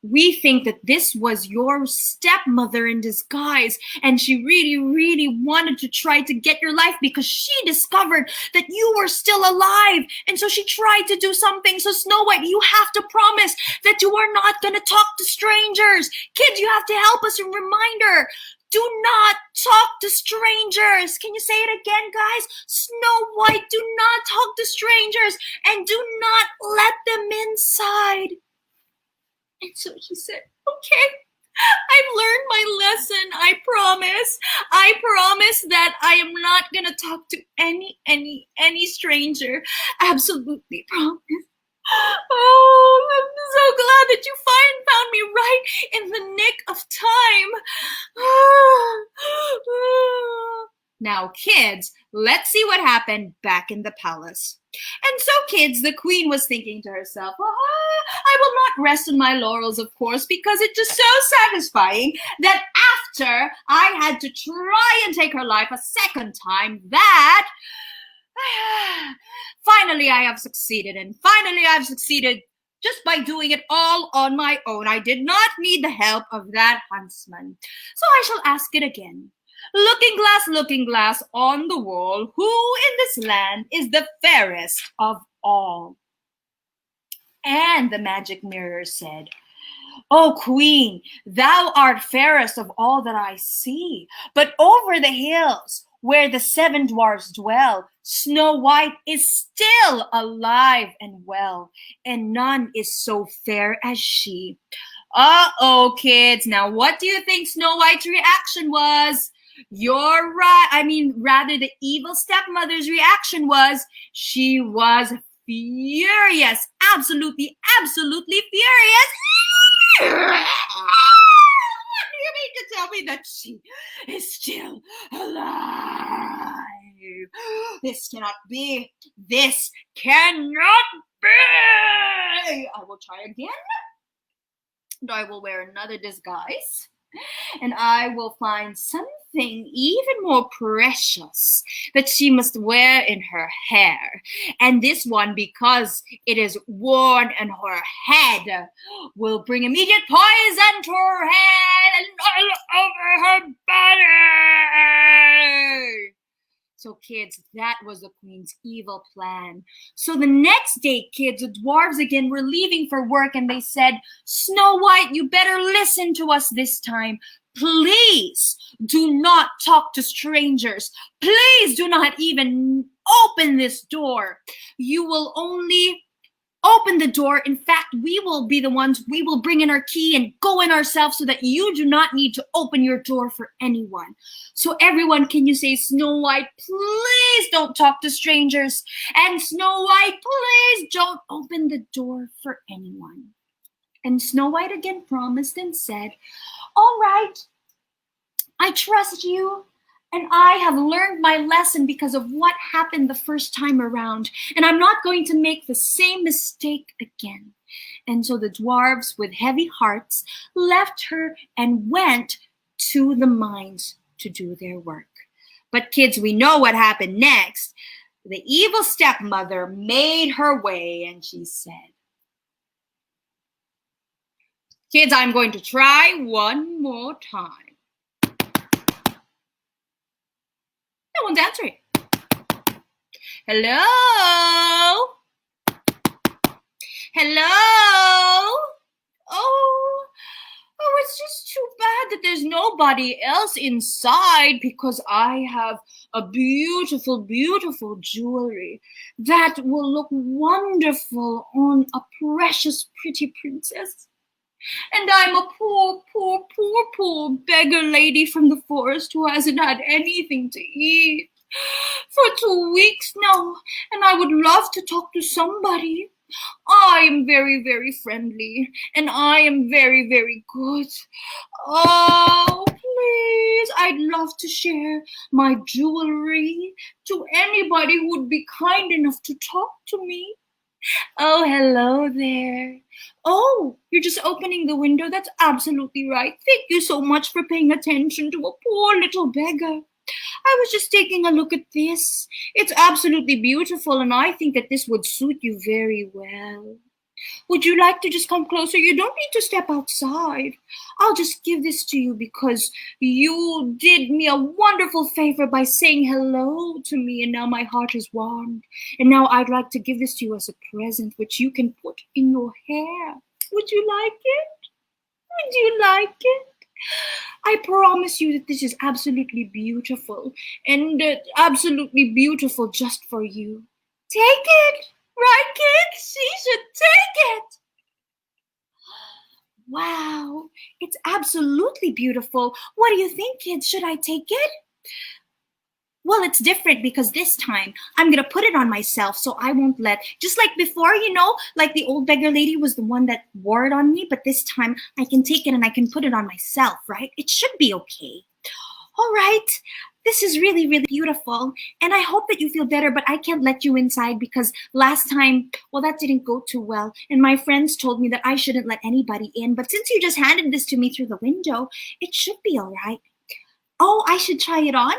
we think that this was your stepmother in disguise, and she really wanted to try to get your life because she discovered that you were still alive, and so she tried to do something. So Snow White, you have to promise that you are not going to talk to strangers. Kids, you have to help us and remind her. Do not talk to strangers. Can you say it again, guys? Snow White, do not talk to strangers, and do not let them inside. And so she said, okay, I've learned my lesson. I promise. I promise that I am not going to talk to any stranger. Absolutely promise. Oh, I'm so glad that you found me right in the nick of time. Now, kids, let's see what happened back in the palace. And so, kids, the queen was thinking to herself, I will not rest on my laurels, of course, because it's just so satisfying that after I had to try and take her life a second time, that finally I have succeeded. And finally I've succeeded just by doing it all on my own. I did not need the help of that huntsman. So I shall ask it again. Looking glass on the wall, who in this land is the fairest of all? And the magic mirror said, O queen, thou art fairest of all that I see. But over the hills, where the 7 dwarfs dwell, Snow White is still alive and well, and none is so fair as she. Uh-oh, kids. Now, what do you think Snow White's reaction was? You're right. I mean, rather, the evil stepmother's reaction was, she was furious. Absolutely furious. You mean to tell me that she is still alive? This cannot be. This cannot be. I will try again. And I will wear another disguise. And I will find something even more precious that she must wear in her hair. And this one, because it is worn in her head, will bring immediate poison to her head and all over her body. So, kids, that was the queen's evil plan. So the next day, kids, the dwarves again were leaving for work, and they said, Snow White, you better listen to us this time. Please do not talk to strangers. Please do not even open this door. You will only open the door. In fact, we will be the ones, we will bring in our key and go in ourselves so that you do not need to open your door for anyone. So everyone, can you say, Snow White, please don't talk to strangers. And Snow White, please don't open the door for anyone. And Snow White again promised and said, all right, I trust you. And I have learned my lesson because of what happened the first time around. And I'm not going to make the same mistake again. And so the dwarves, with heavy hearts, left her and went to the mines to do their work. But kids, we know what happened next. The evil stepmother made her way and she said, kids, I'm going to try one more time. No one's answering. Hello? Hello? Oh, it's just too bad that there's nobody else inside because I have a beautiful, beautiful jewelry that will look wonderful on a precious, pretty princess. And I'm a poor, poor, poor, poor beggar lady from the forest who hasn't had anything to eat for 2 weeks now. And I would love to talk to somebody. I am very, very friendly. And I am very, very good. Oh, please, I'd love to share my jewelry to anybody who would be kind enough to talk to me. Oh, hello there. Oh, you're just opening the window. That's absolutely right. Thank you so much for paying attention to a poor little beggar. I was just taking a look at this. It's absolutely beautiful, and I think that this would suit you very well. Would you like to just come closer? You don't need to step outside. I'll just give this to you because you did me a wonderful favor by saying hello to me, and now my heart is warmed. And now I'd like to give this to you as a present, which you can put in your hair. Would you like it? Would you like it? I promise you that this is absolutely beautiful, and absolutely beautiful just for you. Take it. Right, kids? She should take it. Wow, it's absolutely beautiful. What do you think, kids? Should I take it? Well, it's different because this time I'm going to put it on myself so I won't let, just like before, you know, like the old beggar lady was the one that wore it on me, but this time I can take it and I can put it on myself, right? It should be okay. All right. This is really, really beautiful. And I hope that you feel better, but I can't let you inside because last time, well, that didn't go too well. And my friends told me that I shouldn't let anybody in. But since you just handed this to me through the window, it should be all right. Oh, I should try it on?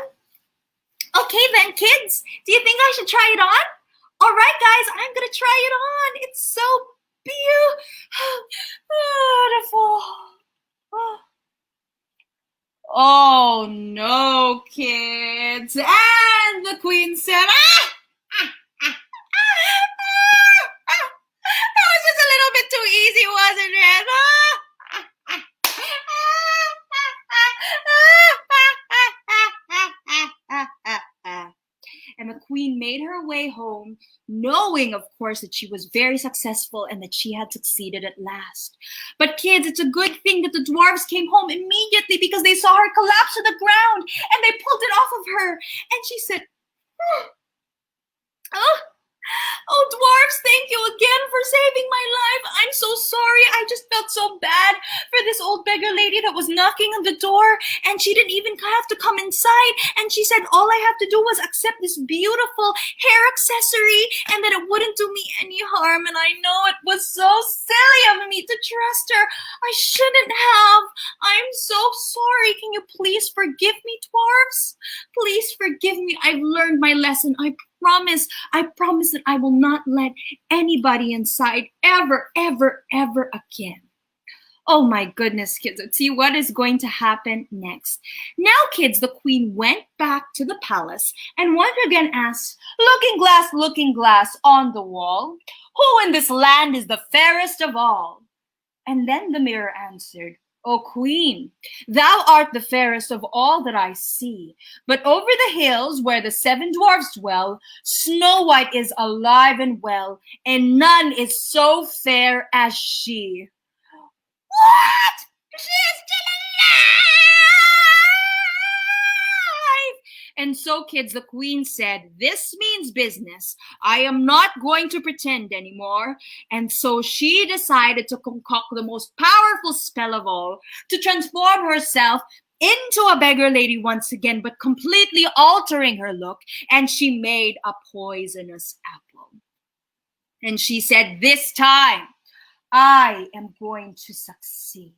Okay then, kids. Do you think I should try it on? All right, guys, I'm going to try it on. It's so beautiful. Oh no, kids. And the queen said, that was just a little bit too easy, wasn't it? And the queen made her way home, knowing, of course, that she was very successful and that she had succeeded at last. But kids, it's a good thing that the dwarves came home immediately because they saw her collapse to the ground and they pulled it off of her. And she said, oh, dwarves, Thank you again for saving my life. I'm so sorry. I just felt so bad for this old beggar lady that was knocking on the door, and she didn't even have to come inside. And she said all I have to do was accept this beautiful hair accessory and that it wouldn't do me any harm. And I know it was so silly of me to trust her. I shouldn't have. I'm so sorry. Can you please forgive me, dwarves? Please forgive me. I've learned my lesson. I promise that I will not let anybody inside ever, ever, ever again. Oh my goodness, kids. Let's see what is going to happen next. Now, kids, the queen went back to the palace and once again asked, looking glass on the wall, who in this land is the fairest of all? And then the mirror answered, O queen, thou art the fairest of all that I see. But over the hills where the 7 dwarfs dwell, Snow White is alive and well, and none is so fair as she. What? She is still alive! And so, kids, the queen said, this means business. I am not going to pretend anymore. And so she decided to concoct the most powerful spell of all, to transform herself into a beggar lady once again, but completely altering her look. And she made a poisonous apple. And she said, this time, I am going to succeed.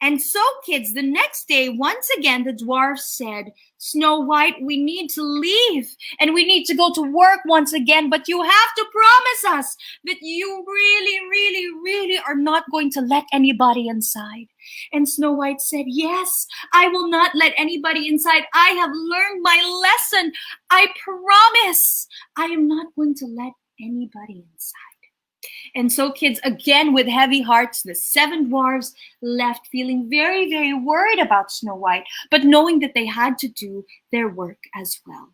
And so, kids, the next day, once again, the dwarfs said, Snow White, we need to leave and we need to go to work once again, but you have to promise us that you really, really, really are not going to let anybody inside. And Snow White said, yes, I will not let anybody inside. I have learned my lesson. I promise I am not going to let anybody inside. And so, kids, again, with heavy hearts, the 7 dwarves left feeling very, very worried about Snow White, but knowing that they had to do their work as well.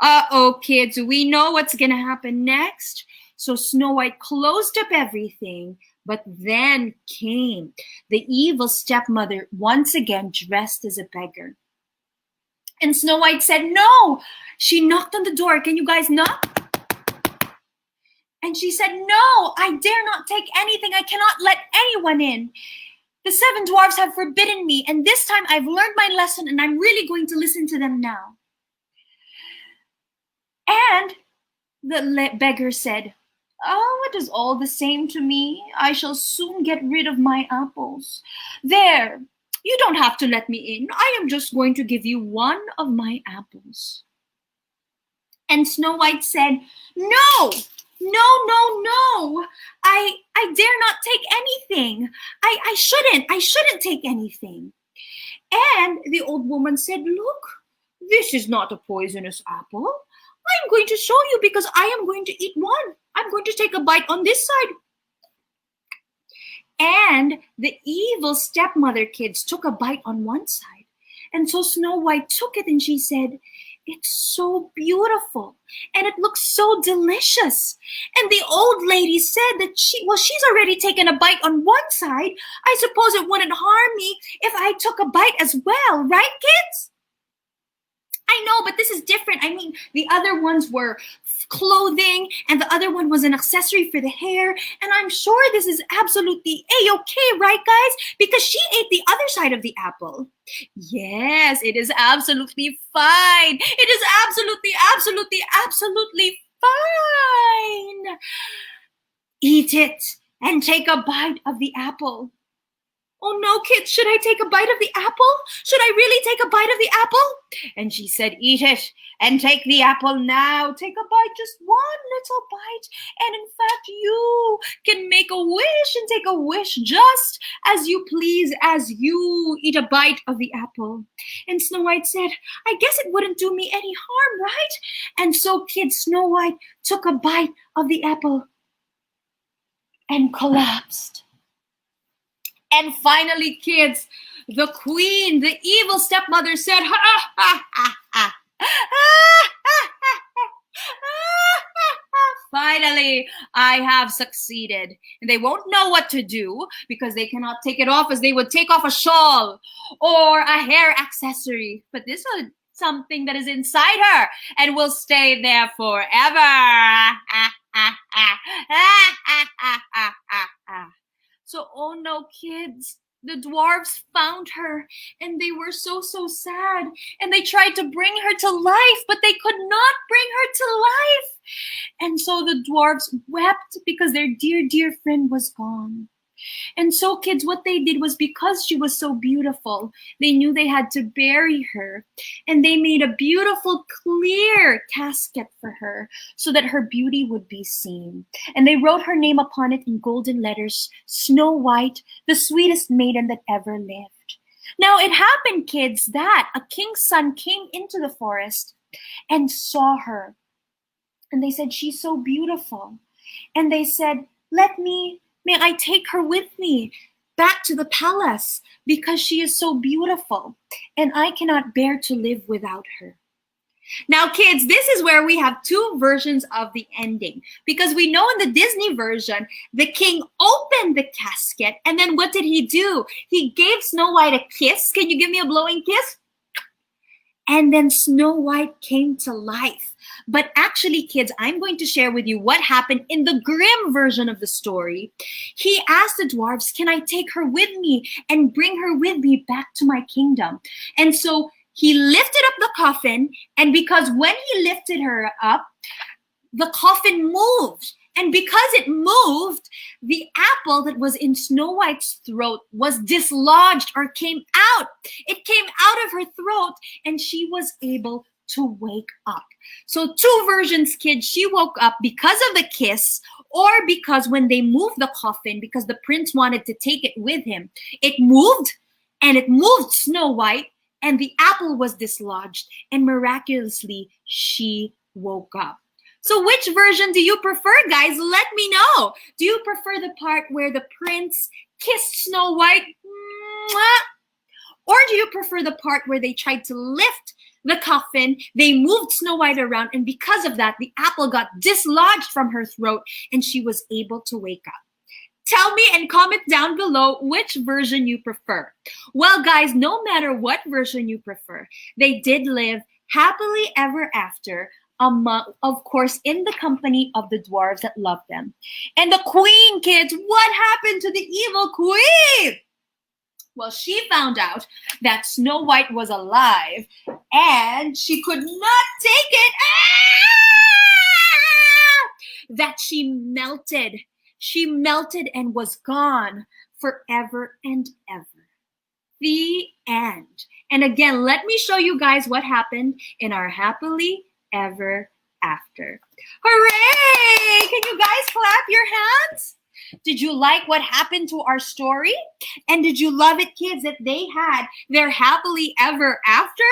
Uh-oh, kids, we know what's going to happen next. So Snow White closed up everything, but then came the evil stepmother, once again dressed as a beggar. And Snow White said, no. She knocked on the door. Can you guys knock? And she said, no, I dare not take anything. I cannot let anyone in. The 7 dwarfs have forbidden me, and this time I've learned my lesson, and I'm really going to listen to them now. And the beggar said, oh, it is all the same to me. I shall soon get rid of my apples. There, you don't have to let me in. I am just going to give you one of my apples. And Snow White said, no. No. I dare not take anything. I shouldn't take anything. And the old woman said, look, this is not a poisonous apple. I'm going to show you because I am going to eat one. I'm going to take a bite on this side. And the evil stepmother kids took a bite on one side. And so Snow White took it and she said, it's so beautiful and it looks so delicious. And the old lady said that she's already taken a bite on one side. I suppose it wouldn't harm me if I took a bite as well, right, kids? I know, but this is different. I mean, the other ones were clothing and the other one was an accessory for the hair. And I'm sure this is absolutely A-okay, right, guys? Because she ate the other side of the apple. Yes, it is absolutely fine. It is absolutely fine. Eat it and take a bite of the apple. Oh no, kids, should I take a bite of the apple? Should I really take a bite of the apple? And she said, eat it and take the apple now. Take a bite, just one little bite. And in fact, you can make a wish and take a wish just as you please as you eat a bite of the apple. And Snow White said, I guess it wouldn't do me any harm, right? And so, kids, Snow White took a bite of the apple and collapsed. And finally, kids, the queen, the evil stepmother said, ha, ha, ha, ha, finally, I have succeeded. And they won't know what to do because they cannot take it off as they would take off a shawl or a hair accessory. But this is something that is inside her and will stay there forever. So, oh no, kids. The dwarves found her and they were so sad. And they tried to bring her to life, but they could not bring her to life. And so the dwarves wept because their dear friend was gone. And so, kids, what they did was, because she was so beautiful, they knew they had to bury her. And they made a beautiful, clear casket for her so that her beauty would be seen. And they wrote her name upon it in golden letters, Snow White, the sweetest maiden that ever lived. Now, it happened, kids, that a king's son came into the forest and saw her. And they said, she's so beautiful. And they said, may I take her with me back to the palace because she is so beautiful and I cannot bear to live without her. Now, kids, this is where we have two versions of the ending, because we know in the Disney version, the king opened the casket and then what did he do? He gave Snow White a kiss. Can you give me a blowing kiss? And then Snow White came to life. But actually, kids, I'm going to share with you what happened in the Grimm version of the story. He asked the dwarves, can I take her with me and bring her with me back to my kingdom? And so he lifted up the coffin, and because when he lifted her up, the coffin moved. And because it moved, the apple that was in Snow White's throat was dislodged or came out. It came out of her throat and she was able to wake up. So two versions, kids. She woke up because of the kiss, or because when they moved the coffin, because the prince wanted to take it with him, it moved and it moved Snow White and the apple was dislodged and miraculously she woke up. So which version do you prefer, guys? Let me know. Do you prefer the part where the prince kissed Snow White? Or do you prefer the part where they tried to lift the coffin, they moved Snow White around, and because of that, the apple got dislodged from her throat and she was able to wake up? Tell me and comment down below which version you prefer. Well, guys, no matter what version you prefer, they did live happily ever after, of course, in the company of the dwarves that loved them. And the queen, kids, what happened to the evil queen? Well, she found out that Snow White was alive and she could not take it. That she melted. She melted and was gone forever and ever. The end. And again, let me show you guys what happened in our happily ever after. Hooray! Can you guys clap your hands? Did you like what happened to our story? And did you love it, kids, that they had their happily ever after?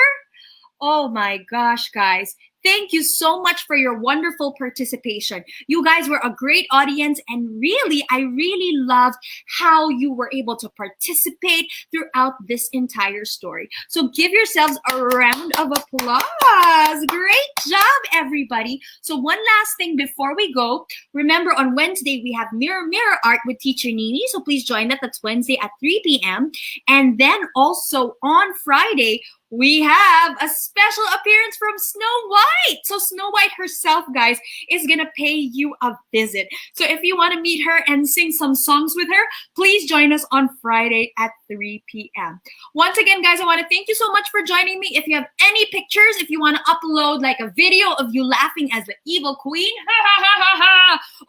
Oh my gosh, guys. Thank you so much for your wonderful participation. You guys were a great audience, and really, I really loved how you were able to participate throughout this entire story. So give yourselves a round of applause. Great job, everybody. So one last thing before we go, remember on Wednesday, we have Mirror Mirror Art with Teacher Nini. So please join that. That's Wednesday at 3 p.m. And then also on Friday, we have a special appearance from Snow White. So Snow White herself, guys, is going to pay you a visit. So if you want to meet her and sing some songs with her, please join us on Friday at 3 p.m. Once again, guys, I want to thank you so much for joining me. If you have any pictures, if you want to upload like a video of you laughing as the evil queen,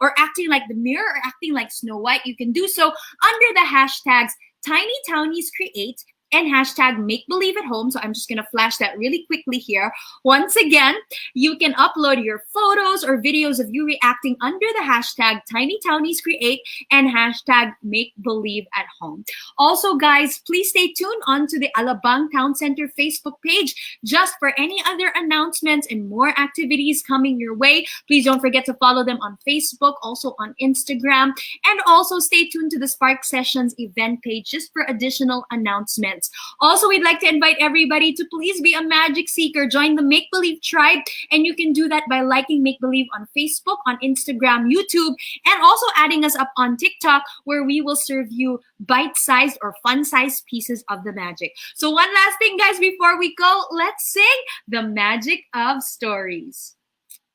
or acting like the mirror, or acting like Snow White, you can do so under the hashtags TinyTowniesCreate and hashtag make believe at home. So I'm just going to flash that really quickly here. Once again, you can upload your photos or videos of you reacting under the hashtag TinyTowniesCreate and hashtag make believe at home. Also, guys, please stay tuned on to the Alabang Town Center Facebook page just for any other announcements and more activities coming your way. Please don't forget to follow them on Facebook, also on Instagram, and also stay tuned to the Spark Sessions event page just for additional announcements. Also, we'd like to invite everybody to please be a magic seeker. Join the Make Believe tribe, and you can do that by liking Make Believe on Facebook, on Instagram, YouTube, and also adding us up on TikTok, where we will serve you bite-sized or fun-sized pieces of the magic. So one last thing, guys, before we go, let's sing the magic of stories.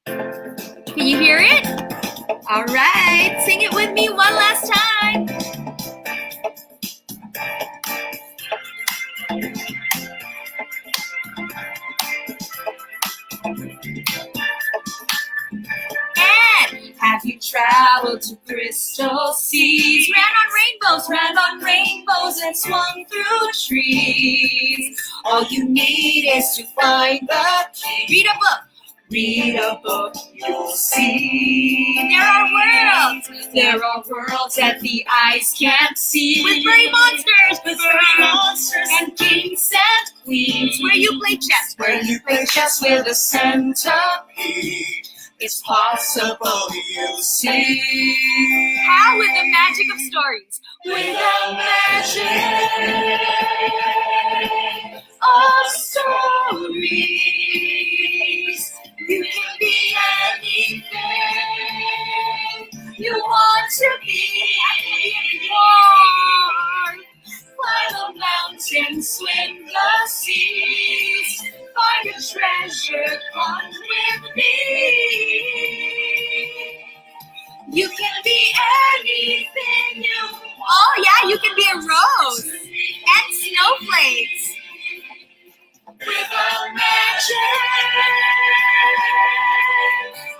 Can you hear it? All right, sing it with me one last time. And have you traveled to crystal seas? Ran on rainbows and swung through trees. All you need is to find the key. Read a book, you'll see. There are worlds that the eyes can't see. With furry monsters, and kings and queens. where you play chess. Where you play chess with a centipede. It's possible, you see. How? With the magic of stories. With the magic of stories, you can be anything you want to be. Climb a mountain, swim the seas, find a treasure, come with me. You can be anything you want. Oh yeah, you can be a rose. And snowflakes. With a magic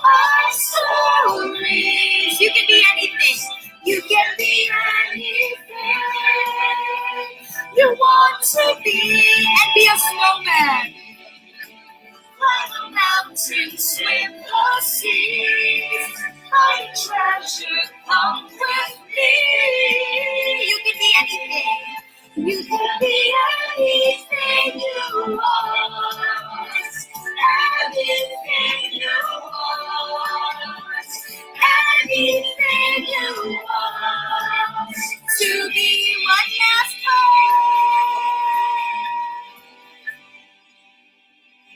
of stories, You can be anything. you can be anything you want to be. And be a snowman. Climb a mountain, swim the seas, find treasure, come with me. You can be anything. You can be anything you want. Anything you want. Anything you want. To be what last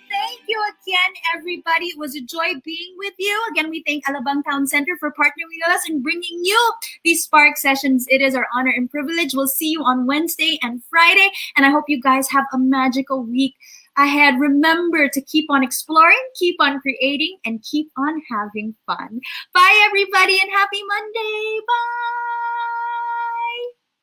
Thank you again, everybody. It was a joy being with you. Again, we thank Alabang Town Center for partnering with us and bringing you these Spark sessions. It is our honor and privilege. We'll see you on Wednesday and Friday. And I hope you guys have a magical week ahead. Remember to keep on exploring, keep on creating, and keep on having fun. Bye, everybody, and happy Monday. Bye.